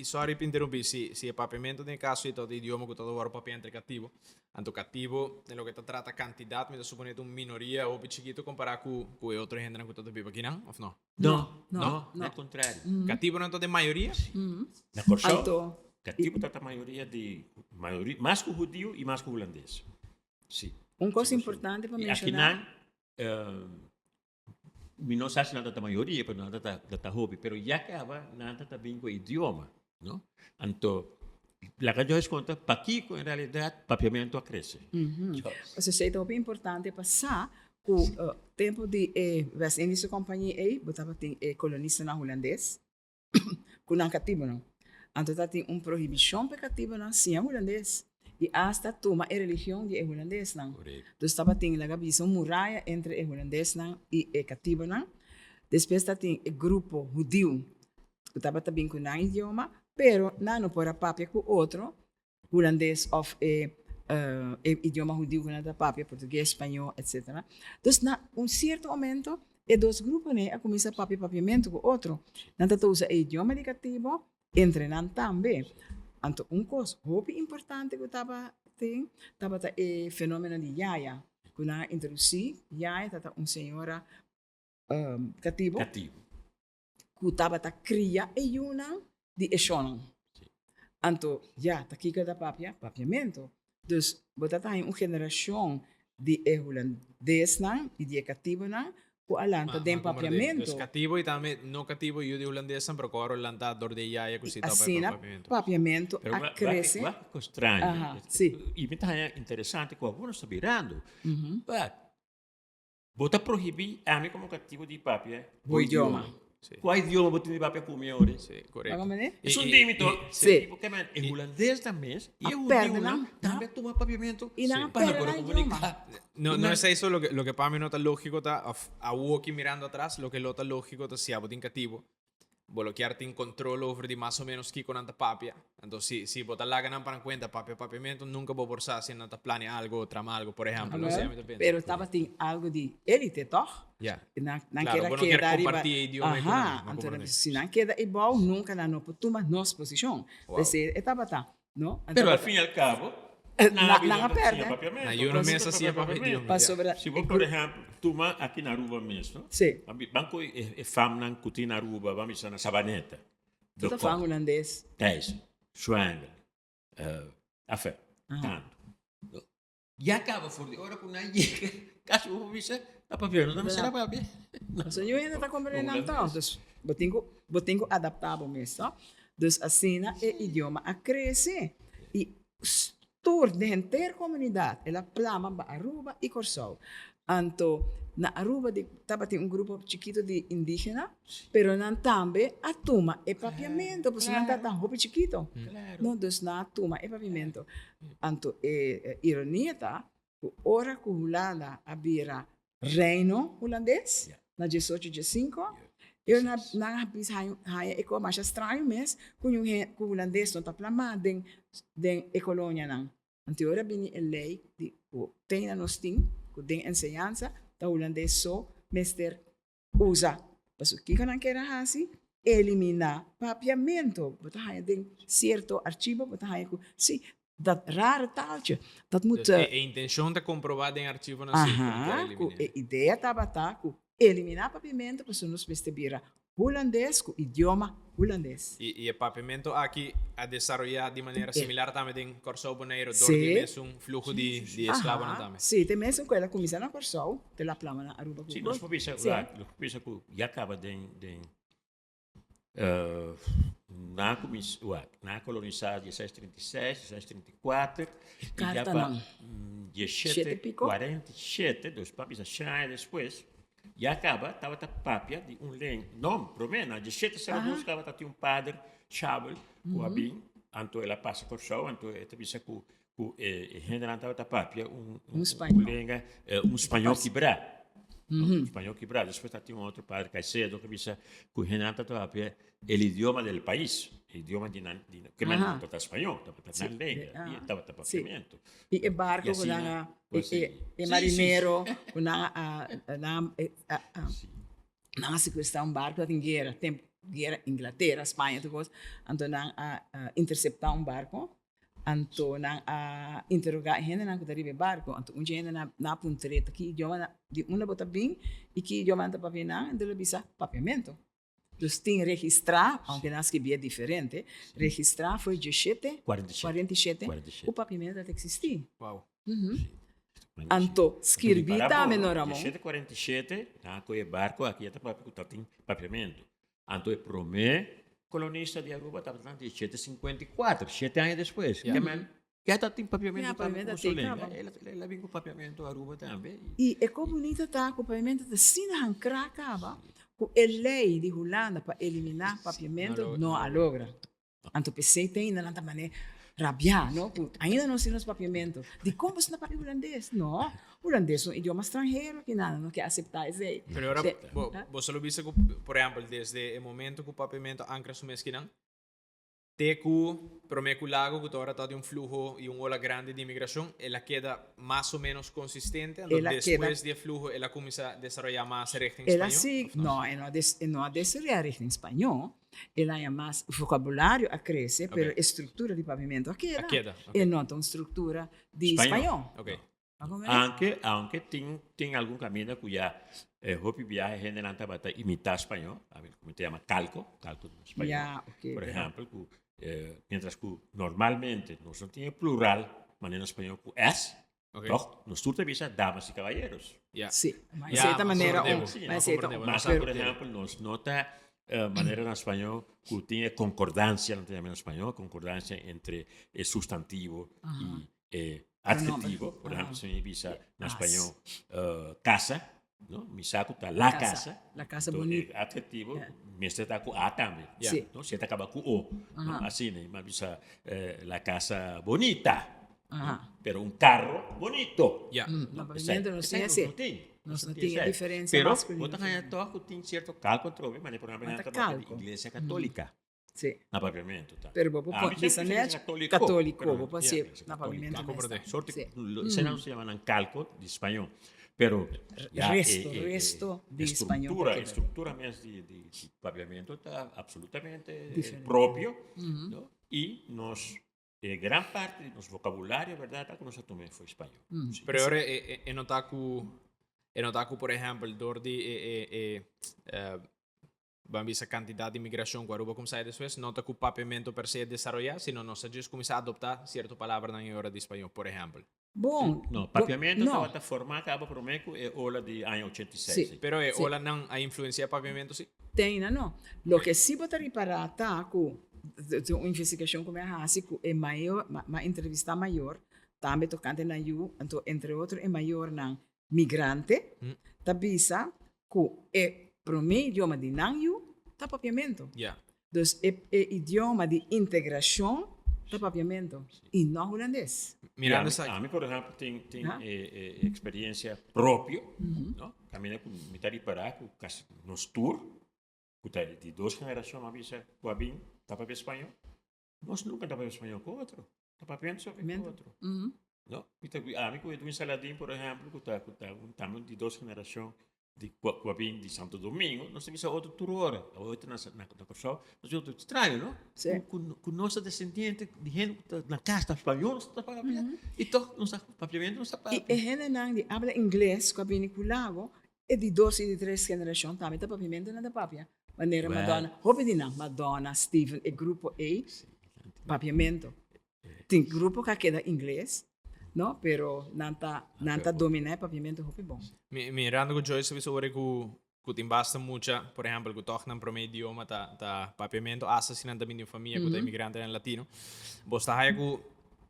sorry para interrumpir, si el papiamento en caso de todo idioma que todo va a papiamento cativo, tanto cativo, en lo que te trata cantidad, me supone una minoría o chiquito comparado con otro género que todo vive aquí, ¿no? ¿O no? Não, ao contrário. Cativo não é de maioria? Na Corsol, Alto. cativo está a maioria mais que o judeu e mais que o holandês. Sim. Coisa importante para E aqui mencionar. não sei se nada da maioria, mas nada da hobby, pero já acaba nada também com o idioma, não? Então, la que eu conta, para aqui, em realidade, papiamento cresce. Você sei que é importante passar o tempo de West-Indische companhia aí, botava tem colonista na holandês, com não cativo não. Então tem proibição para cativo não, sim holandês. E hasta toma a religião de holandês não. Então estava tem lá visão muralha entre holandês não e cativo não. Depois tem o grupo judeu, que estava também com um idioma, pero não para papia com outro, holandês ou idioma judeu com nada papia, português, espanhol, etc. Então, na certo momento, dois grupos né, a começar a papiamento com outro. Não usa o idioma negativo, entrenando também. Então, coisa muito importante que estava o fenômeno de Yaya. Quando eu introduzi, Yaya era uma senhora cativo. Que estava a criar uma de escola. Então, já, está aqui cada papiamento. Então, você tem uma geração de holandês e de cativo que alanta de papiamento. Então, cativo e também não cativo e de holandês, mas agora alanta dor de Yaya que se está para papiamento. Cresce. É estranho. Sim. E é interessante que alguns estão virando. Você proíbe a mim como cativo de papia o idioma. Qual idioma você tem papia com meu? Sim, correto. É um límite. Sim. Porque o holandês também, e o perde judeu também toma papiamento. E não para perde o idioma. No es eso lo que para mí no está lógico, está a aquí mirando atrás, lo que lo está lógico está si a botín cativo, bloquearte en control over de más o menos que con anta papia. Entonces, si botas la ganan para cuenta papiamento, nunca voy a forzar si anta planea algo, trama algo, por ejemplo. No sé, pero estaba tem algo de élite, toch? Ya. Não bueno, quer compartir idioma então, se não queda igual, nunca não toma nossa posição. Estava não? Pero al fin y al cabo, não perde. Hay una mesa así de papiamento. Se vos, por exemplo, toma aqui na Aruba mesmo, sim. Banco é fama que na Aruba, vamos na Sabaneta. Tu tá falando holandês? Thijs, Schwanger, afé, tanto. E acaba fora de hora quando aí caso o visa a papiamento não será papia. So eu ainda tá compreendendo então, então, botingo adaptável mesmo. Então, assim, o idioma a crescer e toda a inteira comunidade, ela plama para Aruba e Corsol. Então, na Aruba estava tem grupo chiquito de indígena, pero não também a tuma é papiamento, porque não está tão roupa chiquito. Não, então na tuma é papiamento. Então, ironia tá, ora que Holanda abira reino holandês, na 1815, eu não penso que é mais estranho mesmo, que o holandês não está plamado em colônia não. Então, ora bem a lei que tem na nossa que tem ensinança, o holandês só mestre usa. Mas o que não quer assim, eliminar papiamento. Você tem certo arquivo, você tem sim, dat rare taaltje. Dat moet. A intenção está comprovada em arquivo nacional. A ideia estava que eliminar papiamento, para nós perceber holandês com idioma holandês. E o papiamento aqui a desenvolver de maneira similar também em Corsol Bonaire, onde tem fluxo de escravos também. Sim, tem mesmo que ela começa na Corsol, tem lá plama na Aruba. Sim, nós podemos pensar que já acaba na colonizada de 1636, 1634, e já para 1747, dos papis a China depois, e acaba, estava a papia de lenho, não, promena, de 1702, estava a um padre, Chabel, o Abin, então ela passa por show, então ela pensa que o general estava a papia, um espanhol quebrar. Español quebrado. Después tenía otro padre, Caicedo, que dice que Renata todavía el idioma del país. El idioma que me Ajá. está español, está Sí, lengua, y estaba sí. papiamento. E barco E assim, com né? a Pois sim. e Sim, marinheiro sim, com a sequestrar um barco em guerra, tempo guerra Inglaterra, Espanha, tudo coisa. Então a interceptar um barco, então a interrogar gente na que deriva barco, então um gente na puntreta que idioma de uma bota bem e que idioma anda para vir na, então ele bisa papiamento. Dus tem registrar, aunque nas que é diferente, registrar foi 17, 47, 47. o papiamento até existir. Wow. Anto, escrevi também, não, Ramon? 47, com o barco aqui tem papiamento. Então, o primeiro colonista de Aruba estava em 1754, 7 anos depois. Já tem papiamento também. Ela vem com papiamento Aruba também. E é como bonito tá com o papiamento da Sina Hancracaba, com a lei de Holanda para eliminar papiamento, não a logra. Anto, pensei tem ainda na maneira rabiar, não? Ainda não se nos papiamento. De como se não papi holandês? Não, holandês é um idioma estrangeiro que nada, não quer aceitar isso aí. Pero ahora, vos lo viste, por ejemplo, desde el momento que el papiamento ancra su mezquina, tecu, promecu lago, que ahora está de un flujo y un ola grande de inmigración, ella queda más o menos consistente, entonces después del flujo, ella comienza a desarrollar más rechten Ela español. sim, não a desarrollar em espanhol, ela é mais, o vocabulário a crescer, Okay. pero a estrutura de pavimento a queda. Queda, E não tem estrutura de Espanhol. espanhol. Ok. Aunque tem algum caminho que já hopi viaje generalmente para imitar espanhol, como se llama calco de espanhol. Yeah, okay. Por exemplo, mientras que normalmente nós não tínhamos plural, mas em espanhol que es, Ok. nós tudo visa damas e caballeros. Ya. Sim, mas de Yeah, certa maneira, compreendemos. mas Yeah, compreendemos. Mas, Pero- por exemplo, nós nota maneira em espanhol que tinha concordância, não tem em espanhol, concordância entre substantivo e adjetivo. Por exemplo, se visa em espanhol casa, não? Mi saco está la casa. La casa Então, bonita. adjetivo, mestre está com a também. Sim. Não? Se acaba com o. Não? Assim, né? Mas visa la casa bonita. Pero un carro bonito. Ya. No pavimento não tem assim. Não tem a diferença Pero, masculina. outra ganha toque tem certo calco trove, mas por exemplo, Mas tá na calco. igreja católica. Sim. Na pavimento, tá? Pero vou pôr sempre isso se net católico. católico, Pero, vou pôr yeah, assim na pavimento. Tá, compreendo. Sorte, Sim. se não se llaman calco de espanhol. Pero Resto de espanhol. estrutura mesmo de paviamento está absolutamente Diferente. próprio, não? E nós gran parte de nosso vocabulário, verdade, tá que nós também foi espanhol. Sim. Pero ahora en Otaku, por ejemplo, el door de vamos a cantidad de inmigración que Aruba comienza después, no está que el papiamento per se desarrollar, sino nos ellos comienzan a adoptar ciertas palabras en hora de español, por ejemplo. Bom, Não, papiamento não. estava formado, acaba por meio é ola de ano 86. Sim. Pero Sí. hola nan a influencia papiamento sí. tem, não. Lo que se botar reparar, tá, com uma investigação como é a é maior, uma entrevista maior, também tocante na EU, então, entre outros, é maior na migrante, tá bisa, que é primeiro idioma de não EU, tá papiamento. Ya. Dus é idioma de integração, tá papiamento. E não holandês. Mirando a esa mim, por exemplo, tem Ah. experiência própria, não? Caminha com mitad para com nos tour, que tá de duas gerações, uma vez com a bim, tá para espanhol. Nós nunca tá para espanhol com outro, tá para pensar com outro. Não? A mim, com o Saladin, por exemplo, que tá também de duas gerações de Coabim de Santo Domingo, nós temos outro turora, outro na pessoa, nós temos outro estranho, não? Sim. Com nossa descendente de gente na casa espanhol, nós estamos pagando, e então nós papiamento nós estamos E gente não de habla inglês, com a viniculago, é de 2 e de 3 gerações, também tá papiamento na da papia. Maneira Well. Madonna, houve de não, Madonna, Steven, e grupo papiamento. Tem grupo que queda inglês, não? Pero não tá dominar papiamento, houve bom. mirando con Joyce sobre que te basta mucha, por ejemplo, que tocan promedio idioma ta papiamento assassinan também de família que tá imigrante en latino. Vos tá aí que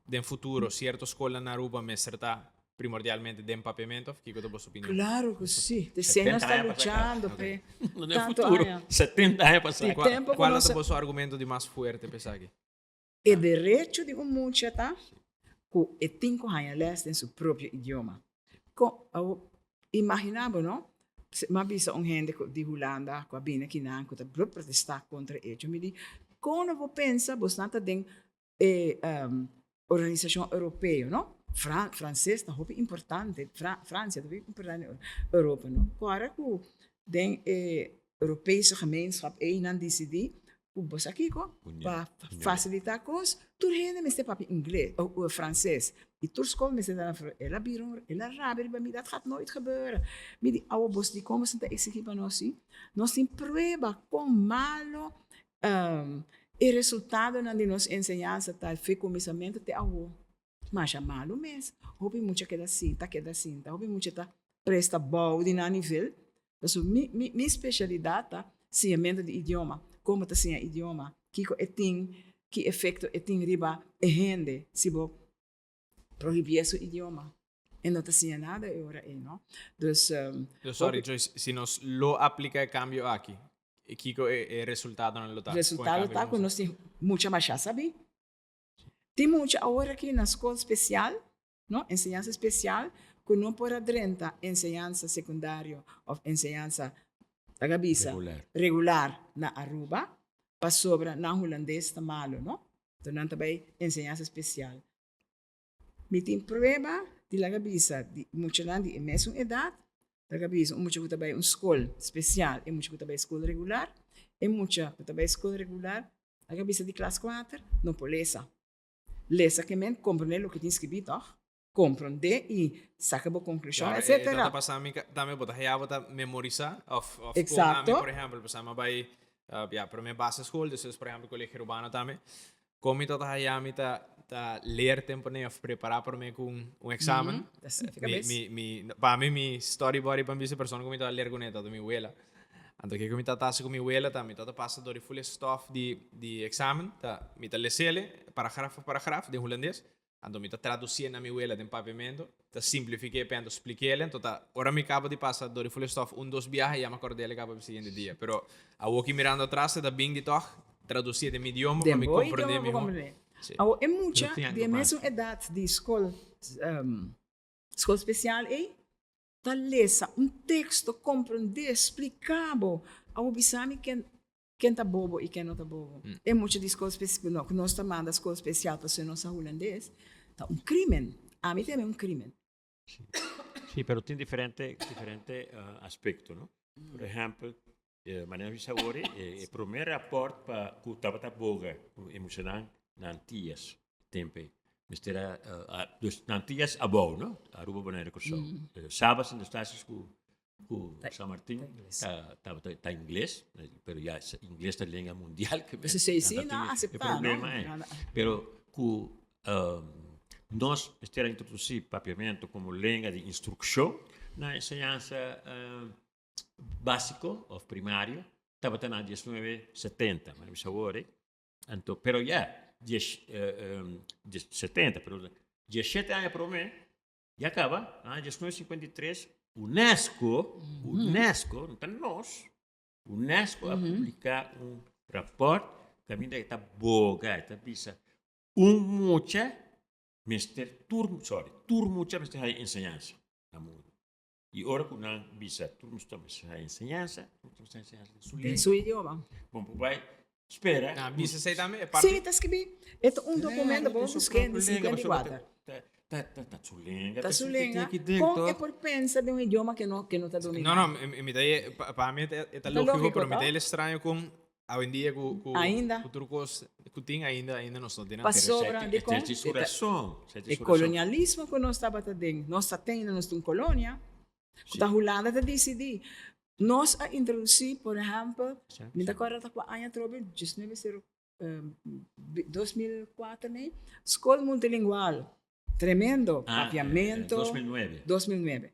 de futuro cierta escola na Aruba me será primordialmente de papiamento, que é a vossa opinião? Claro que sim, de cena está 70 anos para cá. luchando, pe. No Tanto futuro, años. 70 anos para Sí. sair. Tempo Qual é conoce- o vosso argumento de mais forte, pensar aqui? É direito de um mucha, tá? Que é 5 anos leste em seu próprio idioma. Imaginava, não? mas bisa gente de Holanda, com a bina que não, que tá protestar contra ele. Me diz, quando você pensa, você não tem organização europeia, não? Francês está muito importante, França está muito importante na Europa, não? Agora que tem Europese gemeenschap não decidir, o boss aqui para facilitar coisas, tudo gente me está papi inglês ou francês. E tudo school me está dando ela biron, ela raber, maar dat gaat nooit gebeuren. Me die oude boss die komen ze te executeren nós tem prueba com malo e resultado na de nos enseñanza tal foi começamento te awo. Mas é malo mesmo. Houve muita queda cinta, houve muita tá presta bom de na nível. Então, minha especialidade tá ciência de idioma, como tá ciência idioma, que efeito tem riba e rende se bo proibir esse idioma. E não tá ciência nada agora não. Dus sorry, Joyce, se nós lo aplica cambio aqui, e que é resultado não lo tá. Resultado tá quando nós tem muita mais sabe? Tem muita agora aqui na escola especial, não? Enseñanza especial, que não pode adrenta enseñanza secundária ou enseñanza regular na Aruba, para sobra na holandês tá malo, não? Então também enseñanza especial. Me tem problema de lagabisa de muita de mesma idade, lagabisa muita também escola especial e muita também escola regular, e muita também escola regular, lagabisa de classe 4 não pode Lesa que men compreender o que tem escrito, compreender e sacar a conclusão, etc. Então, passamos também botar já botar memorizar, Exato. Por exemplo, passamos vai para minha base escola, depois por exemplo colégio urbano também, como então já me tá ler tempo nem of preparar para mim com exame. Para mim mi storyboard para mim essa pessoa como então ler com ela da minha abuela. Então que como tá com minha abuela também tá passa do full stuff de exame, tá me tá lesele paragrafo de holandês. Então me tá traduzir na minha abuela de papiamento, tá simplifiquei para explicar ela, então tá ora me acaba de passar do full stuff dos viajes e me acordei ele acaba o seguinte dia, pero a aqui mirando atrás tá bem de toch traduzir de meu idioma para me compreender melhor. É muita de mesma idade de escola especial tá lesa texto compreender explicável ao bisami quem tá bobo e quem não tá bobo. É muita de escola especial, não, que nós chamamos de escola especial para ser nossa holandês, tá crime. A mim também crime. Sí, pero tem diferente aspecto, ¿no? Por exemplo, maneira de saúde, o primeiro rapport para que estava a boga emocional na Antillas, tempo. Mistera, dus na Antillas abou, ¿no? Aruba Bonaire com sol. Sábado nos Estados com São Martin, tá inglês, pero já inglês é língua mundial que você sei sim, não aceitar, problema é. Pero que nós mistera introduzir papiamento como língua de instrução na enseñanza básico ou primário, estava na 1970, mas me sabore. Então, pero já 70, pero 17 anos para mim, já acaba, em 1953, UNESCO, não está nós, UNESCO a publicar rapport que a minha está boga, está pisa, mucha, mucha, mister, enseñanza na mundo. E ora que não bisa, mucha enseñanza, de seu idioma. Bom, vai. Espera. Bisa sei também é parte. Sim, está escrito. É documento bom dos que de 54. Tá sulenga. Tá sulenga. Com é por pensar de idioma que não tá dominando. Não, me daí para mim é lógico, pero me daí é estranho com hoje em dia com trucos que tem ainda não são de nada. Sobra de com o colonialismo que nós estava tendo. Nós tendo uma colônia. Da Holanda te decidir. Nós a introduzir, por exemplo, me dá agora com a Anya Trobe, 2004, né? Escola multilingual. Tremendo. Papiamento. 2009.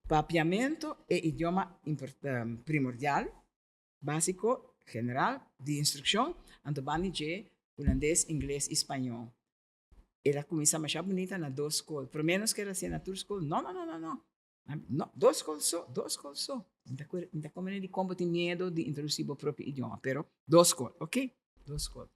Papiamento é idioma primordial, básico, general, de instrução, antobani de holandês, inglês e espanhol. Ela começa a achar bonita na duas escolas. Por menos que era assim na tua escola. Não. No, duas escolas só. Ainda como ele como tem medo de introduzir o próprio idioma, pero duas escolas, ok? Duas escolas.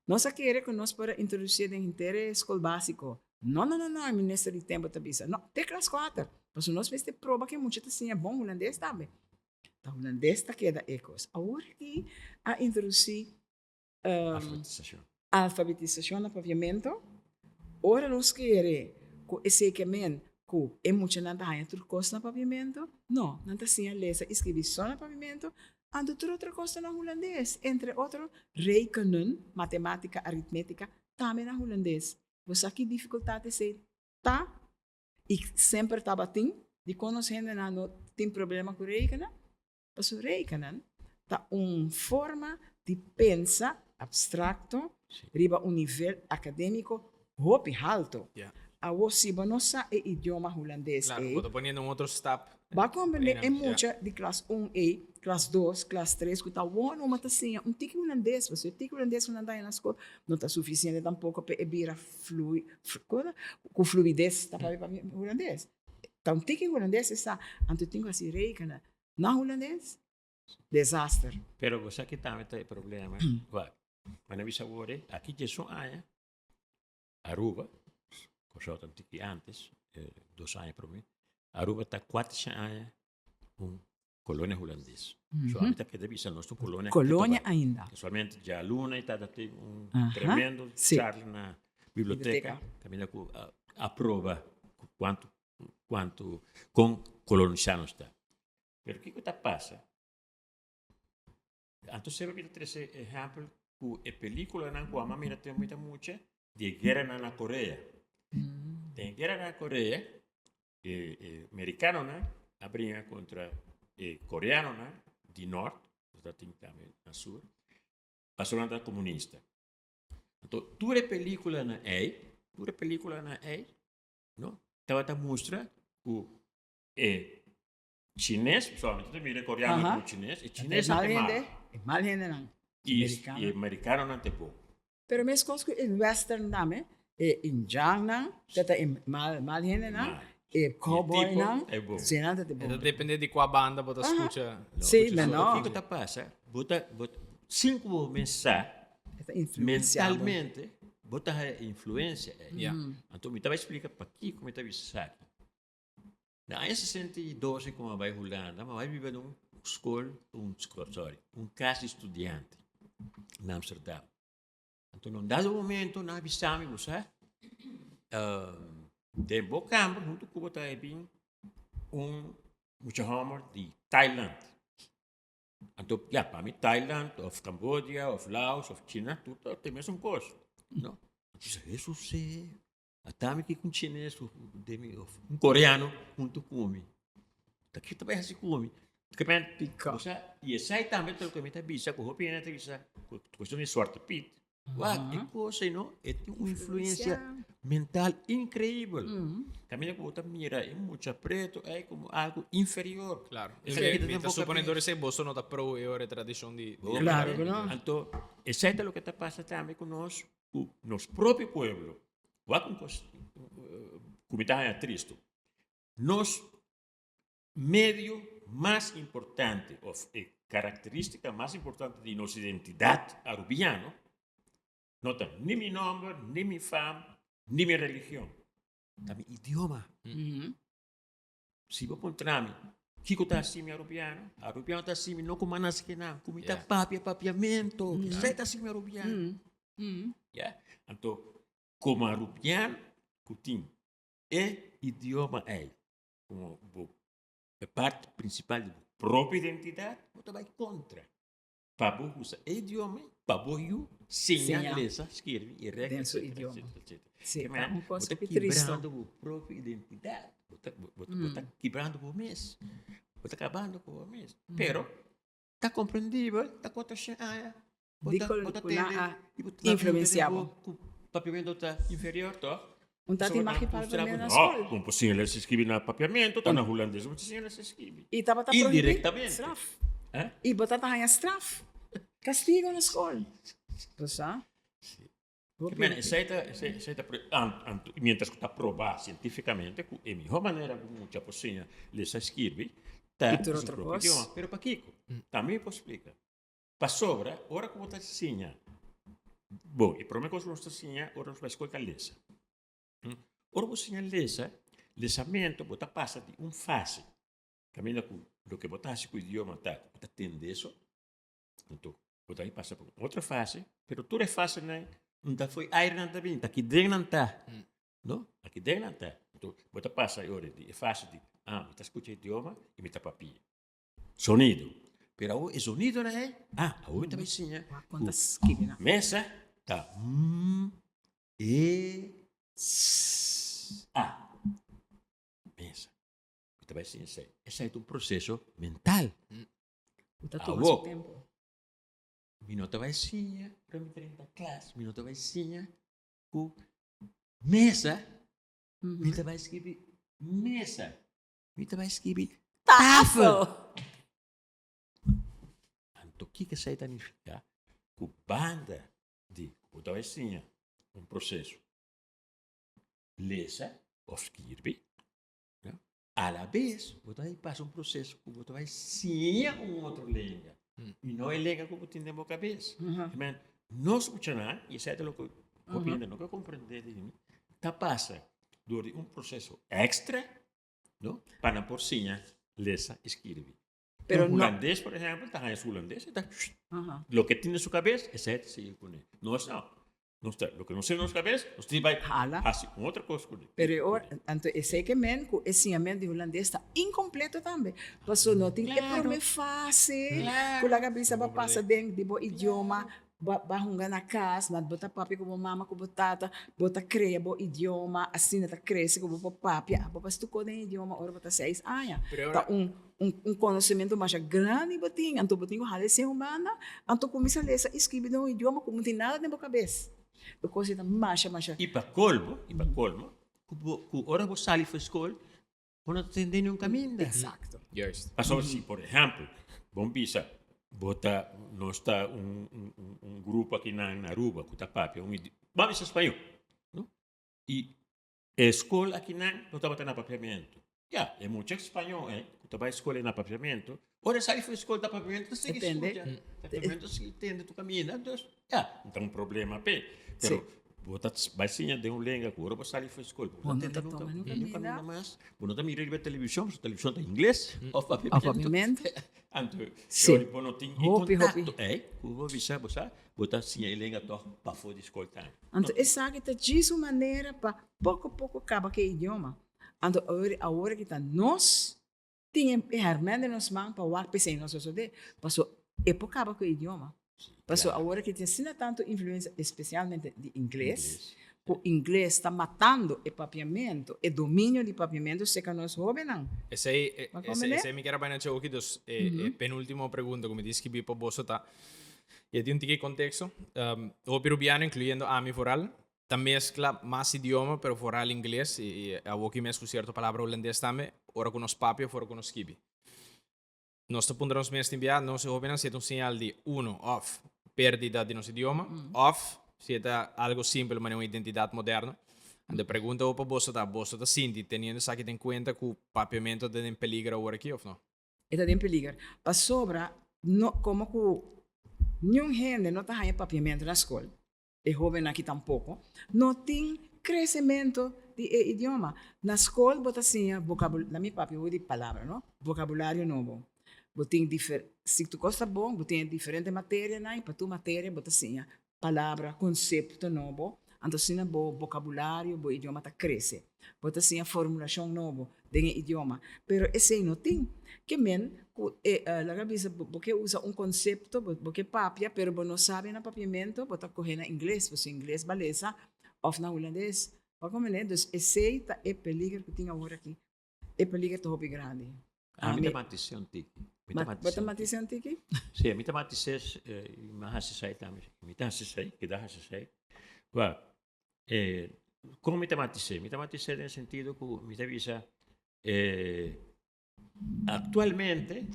Nós queremos que nós para introduzir em inteira escola básico. Não, ministro de tempo tá bisa. Não, tem classe 4. Mas nós vamos ter prova que muito assim é bom holandês também. tá holandês tá queda ecos. Agora que a introduzir Alfabetização. alfabetização no paviamento, ora nós queremos que esse que men que é muito nada há tudo coisa no paviamento, não, não tá assim a ler, escrever só no paviamento, ando tudo outra coisa no holandês, entre outros rekenen, matemática, aritmética, também no holandês. Você aqui dificuldade é tá e sempre tá batendo, de quando a gente não tem problema com rekenen, mas o rekenen tá uma forma de pensar abstracto, riba um nível acadêmico hopi alto. Yeah. A você não sabe o idioma holandês. Claro, vou poniendo un otro step. Va compreender é Yeah. muita de classe 1A, classe 2, classe 3, que está bom, uma assim, um tique holandês, você tique holandês quando anda na escola, não está suficiente tampouco para ebir com fluidez, tá para holandês. Então, tique holandês está, antes tem que se rekenen, na holandês, desastre. Pero você aqui também tem problema. Vai. Mas não agora, aqui já são anos, Aruba, que eu que antes, 2 anos para mim, Aruba está 4 anos colônia holandesa. Somente que deve ser nossa colônia. Colônia ainda. Somente já a Luna está tem tremendo sim. charla na biblioteca, caminha com aprova quanto com colonizar está. Pero o que está passa? Então, se eu trazer exemplo, a película na qual a mira tem muita de guerra na Coreia. Tem guerra na Coreia, americano abrindo contra coreano de norte, tem também na sul, passou na comunista. Então, toda película na não? Estava mostra o chinês, somente mira coreano com chinês, e chinês não tem mal gente não. E americano não tem pouco. Pero mes cosas que in western dame, in jang nang, tata mal gente nang, cowboy nang, senata de bom. Depende de qual banda você escuta. Sim, mas não. O que está passando? Bota 5 mensagens mentalmente, bota a influência. Então, me estava explicando para aqui como estava isso aqui. Na 62, como vai Holanda, mas vai viver numa escola, um caso de estudante em Amsterdã. Então, num dado momento, nós avisamos, você, de Bocampo, junto com o Taibin, muchacho de Tailândia. Então, para mim, Tailândia, ou Camboja, ou Laos, ou China, tudo tem a mesma coisa. Não? Então, isso é. Até aqui com chinês, um coreano, junto comigo. Daqui também assim comigo. E essa aí também, o que me está dizendo, o que me está dizendo, questão de sorte, Pete. É coisa, não? É uma influência mental incrível. Caminha com outra mira, é muito preto, é como algo inferior. Claro. Mientras suponedores se vos no está pro e ora tradição de... Claro, não? Então, essa é o que está passando também com nós, nosso próprio povo. Como está triste. Nos medio mais importante, ou característica mais importante de nossa identidade arubiana, não tem nem meu nome, nem minha fama, nem minha religião. Tem idioma. Se você encontrar-me, o que está assim, arubiano está assim, não como nas que não, como está papiamento, você está assim, arubiano. Então, como arubiano, idioma é como a parte principal da própria identidade, você vai contra. Para você usar idioma, para você senhar, escrever e regra, dentro do idioma. Sim, é uma coisa que triste. quebrando a própria identidade. Você está quebrando o mês. Você está acabando com o mês. Pero, está compreendível, está acontecendo. Influenciável. O papiamento está inferior, tá? Tati maki papiamento na escola. Não possível se escrever no papiamento, está na holandesa, não possível se escrever. E estava indiretamente. Straf. E botar tá ganhar straf. Castigo na escola. Você sabe? Mientras que está provado cientificamente, é a melhor maneira como muita pessoa se escreve, está no próprio idioma. Mas para Kiko, também posso explicar. Para sobra, ora como está assim. Bom, e para mim, quando você está assim, ora você vai escolher lesa. Ora você lesa, lesamento, você passa de fase. Caminha com lo que botas con el idioma está, atende eso, entonces, botas ahí pasa por otra fase, pero toda la fase não foi aire não também, está aqui dentro não está, não? Aqui dentro não está. Então, botas passa agora de fase de, me escuta o idioma e me está papia. Sonido. Pero ahora el sonido não é, ahora também sim, Quantas kibi na? mesa, tá, mesa. Também sim, esse é um processo mental. Uta Ah, toma wo. seu tempo. Minuto vai sim, para me treinar classe, minuto vai sim, com mesa, minuto vai escrever mesa, minuto vai escrever tafel. Então, o que isso aí significa? Que banda de, minuto vai sim, processo. Lezen of escrever. A la vez, você vai passar processo que você vai ensinar outra língua. E não é língua que você tem na cabeça. Mas não escutar, e isso é o que compreende, não que compreender, está passa por processo extra, não? Para por sim, lesa, escrever. Pero holandês, por exemplo, está em holandês, está. Lo que tem na sua cabeça, é certo, se conhece. Não está. Não está. Lo que não sei na sua cabeça, você vai fazer outra coisa com ele. Pero ora, então, eu sei que men, o ensinamento de holandês está incompleto também. Passou não tem que prome fácil. Com a cabeça vai passar dentro do idioma, vai hungar na casa, mas bota papi como mama, como tata, bota cria bo idioma, assim tá cresce como papi, papas tu code idioma, ora bota 6 anos. Tá conhecimento mais grande botinho, então botinho hale ser humana, então começa a ler, escrever no idioma como não tem nada na cabeça. Eu consigo mais. E para colmo, que hora você sai para a escola, você não tem nenhum caminho. Exato. Passou assim, por exemplo, vamos pensar, bota, nós está grupo aqui na Aruba, que está papi, vamos espanhol, não? E a escola aqui não está tendo papiamento. É muito espanhol, que está a escola na papiamento. Ora sai para a escola da papiamento, você Depende. Papiamento se entende tu caminho, então, não tem problema, pero você vai sim de língua que agora você sai para a escola, você entende no caminho mais, você não mira a televisão está em inglês, ou papiamento. Então, sim. Você não tem contato, você sim a língua para fora de escola. Então, essa que está de sua maneira para pouco acaba que idioma. Então, agora que está nós tinha ferramenta nos mãos para o pensar nós só de passou época acaba com o idioma. Passou agora que tem sina tanto influência especialmente de inglês. O inglês está matando o papiamento, o domínio de papiamento se que nós jovens não. Esse aí me quero bem achar aqui dos penúltima pergunta como disse que vi para você tá. E tem um contexto, o peruviano incluyendo a mi foral, também mezcla mais idioma, pero foral inglês e a aqui mesmo certa palavra holandês também, ora com os papi, fora com os kibi. Nós apuntamos mesmo enviar, nós jovens se é um sinal de off, pérdida de nosso idioma, off, se é algo simples, mas é uma identidade moderna. A pergunta é para você está sinti, tendo isso aqui em conta que o papiamento está em peligro agora aqui, ou não? Está em peligro. Para sobra, como que nenhum gente não está em papiamento na escola, e jovem aqui tampouco, não tem crescimento de idioma. Na escola, bota assim, vocabulário, na minha papi, eu vou de palavra, não? Vocabulário novo. Botem se tu gosta bom, botem diferente matéria, né? Para tu matéria, bota assim, palavra, conceito novo. Então, assim, o vocabulário, o idioma tá cresce. Bota assim, a formulação novo, tem idioma. Pero esse não tem. Que men, a cabeça, porque usa conceito, porque papia, pero não sabe na papiamento, bota correr na inglês, porque inglês beleza, ou na holandês. Como né? Então, esse é peligro que tem agora aqui. É peligro de hobby grande. Matematicien tiki. Matematicien tiki? Sim, matematicien, mas sai também. Matematicien, que dá sai. Como matematicien no sentido que me avisa actualmente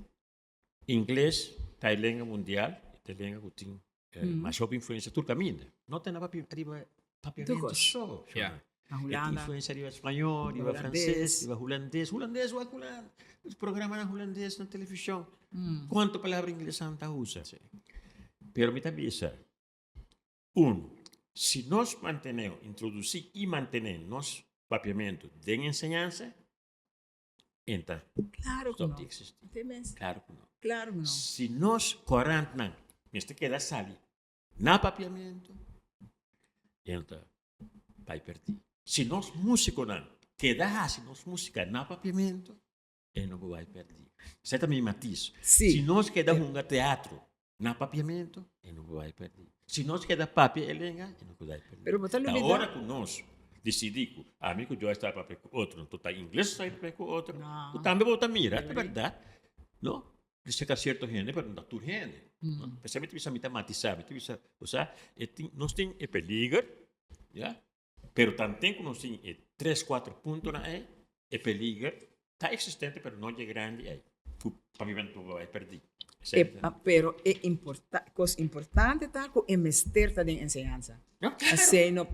inglês está em língua mundial, está em língua que tem mais influência do caminho. Não tem nada para papiamento só. Tem influência de espanhol, de francês, de holandês. Holandês, os programas holandês na televisão. Quanto palavra inglesa não usa? Pero me avisa. Se nós introduzir e manter nosso papiamento de ensinança, entra Claro que stop não. de existir. Tem mesmo. Claro que não. Claro que não. Se nós quarantena, neste queda sali, na papiamento, entra vai perder. Se nós músico não, queda se nós música na papiamento, não vai perder. Você também matiz. Sim. Se nós queda um teatro na papiamento, não vai perder. Se nós queda papia elenga, não vai perder. Pero botar no Da vida- hora que nós decidimos, amigo eu está para com outro, tu está inglês sai para com outro, Não. tu também volta mira, é verdade. Não? Dice que certo gente, pero não tu gente. Especialmente bisa mita matizar, mita bisa, usar, nós tem peligro, já? Pero também que nós tem 3, 4 pontos na é peligro, está existente, pero não é grande aí. Para mim não vai perder. Pero coisa importante tá com o mestre da ensinança. Não? Assim, não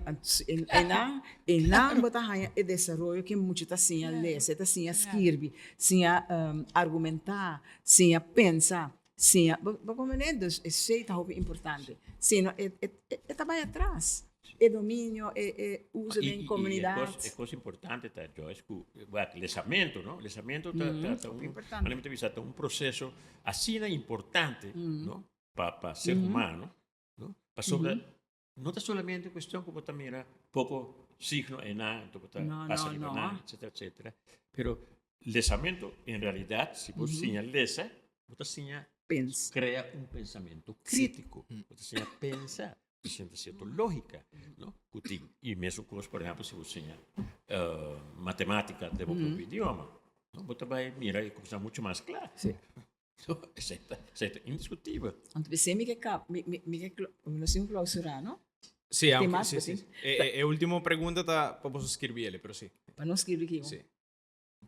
botar raia e desenvolver que muito tá assim a ler, tá assim a escrever, assim a argumentar, assim a pensar, assim a, como é isso, isso é tão importante. Se não é também atrás, é domínio, é uso em comunidade. É coisa importante, tá, Joyce, que o lesamento, não? Lesamento tá Importante. um processo assim importante, não? Para ser humano, não? Para sobre não é somente questão como também era pouco signo em nada, passa de banana, etc, etc. Pero lesamento, em realidade, se você tinha lesa, você cria um pensamento crítico, você pensa, você tem certa lógica, não? E mesmo coisa, por exemplo, se você tinha matemática de próprio idioma, não? Você vai mirar e começar muito mais claro. Sim. Isso é indiscutível. Então, você me quer nós temos clausurar, não? Sí, aunque, más, sí, pues, sí. sí. Última pregunta está para vos escribirle, pero sí. Para não escrever aqui. Sí.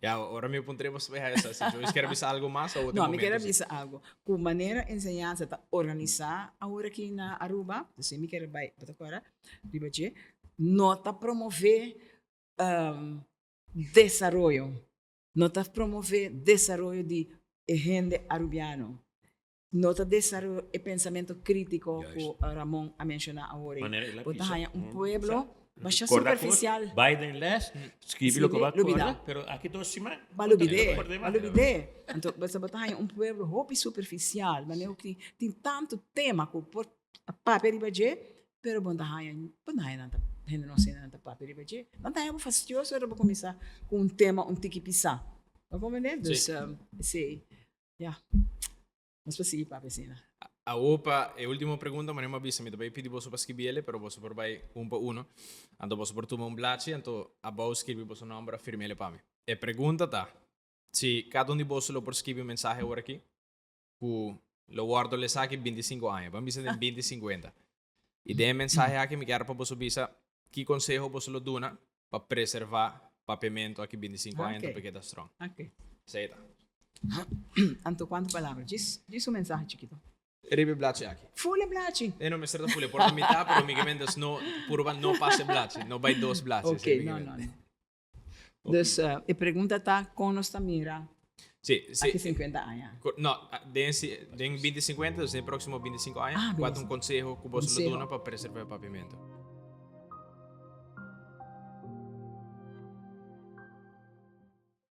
Ya, ahora me pondré vos a esa. Si yo quero avisar algo más o Não, me quero avisar algo. Com maneira ensinança tá organizar agora aqui na Aruba, você me quer vai para agora, ribache, nota promover desenvolvimento, nota promover desenvolvimento de gente arubiano. Nota desenvolver o pensamento crítico que Ramon a mencionar agora. Botar pueblo baixa superficial. Biden les, escreve o que vai acordar, pero aqui dois semanas. Balubide. Então, você botar pueblo roupa superficial, mas não que tem tanto tema que por papel ribaje, pero botar nada, gente não sei nada papel ribaje. Não tá é fastidioso, era para começar com tema tiki pisar. Vai compreender? Então, sei. Ja. Mas para seguir para piscina. A OPA, a última pregunta, mas não me avisa, me também pedi você para escrever, pero você por vai por uno. Então você por tomar blache, então a voz escreve você nome para firmar para mim. A pergunta tá, se cada de você lo por escrever mensagem agora aqui, lo guardo les aqui 25 anos, vamos dizer em 20, 50. E de mensagem aqui me quero para você avisa que conselho você lo dona para preservar papiamento aqui 25 anos, então porque tá strong. Ok. Certo. Então, quantas palavras? Diz um mensagem chiquito. Ribe blache aqui. Full blachi. No me certo full, por mitad, pero mi gemendas no, puro no pase blache, no vai dos blaches. Ok, não. Dus, a pergunta está com nós mira. Sí, sí. Aqui 50 anos. No, den 2050, desde el próximo 25 años, Ah, cuatro un consejo que vos lo dona para preservar el papiamento.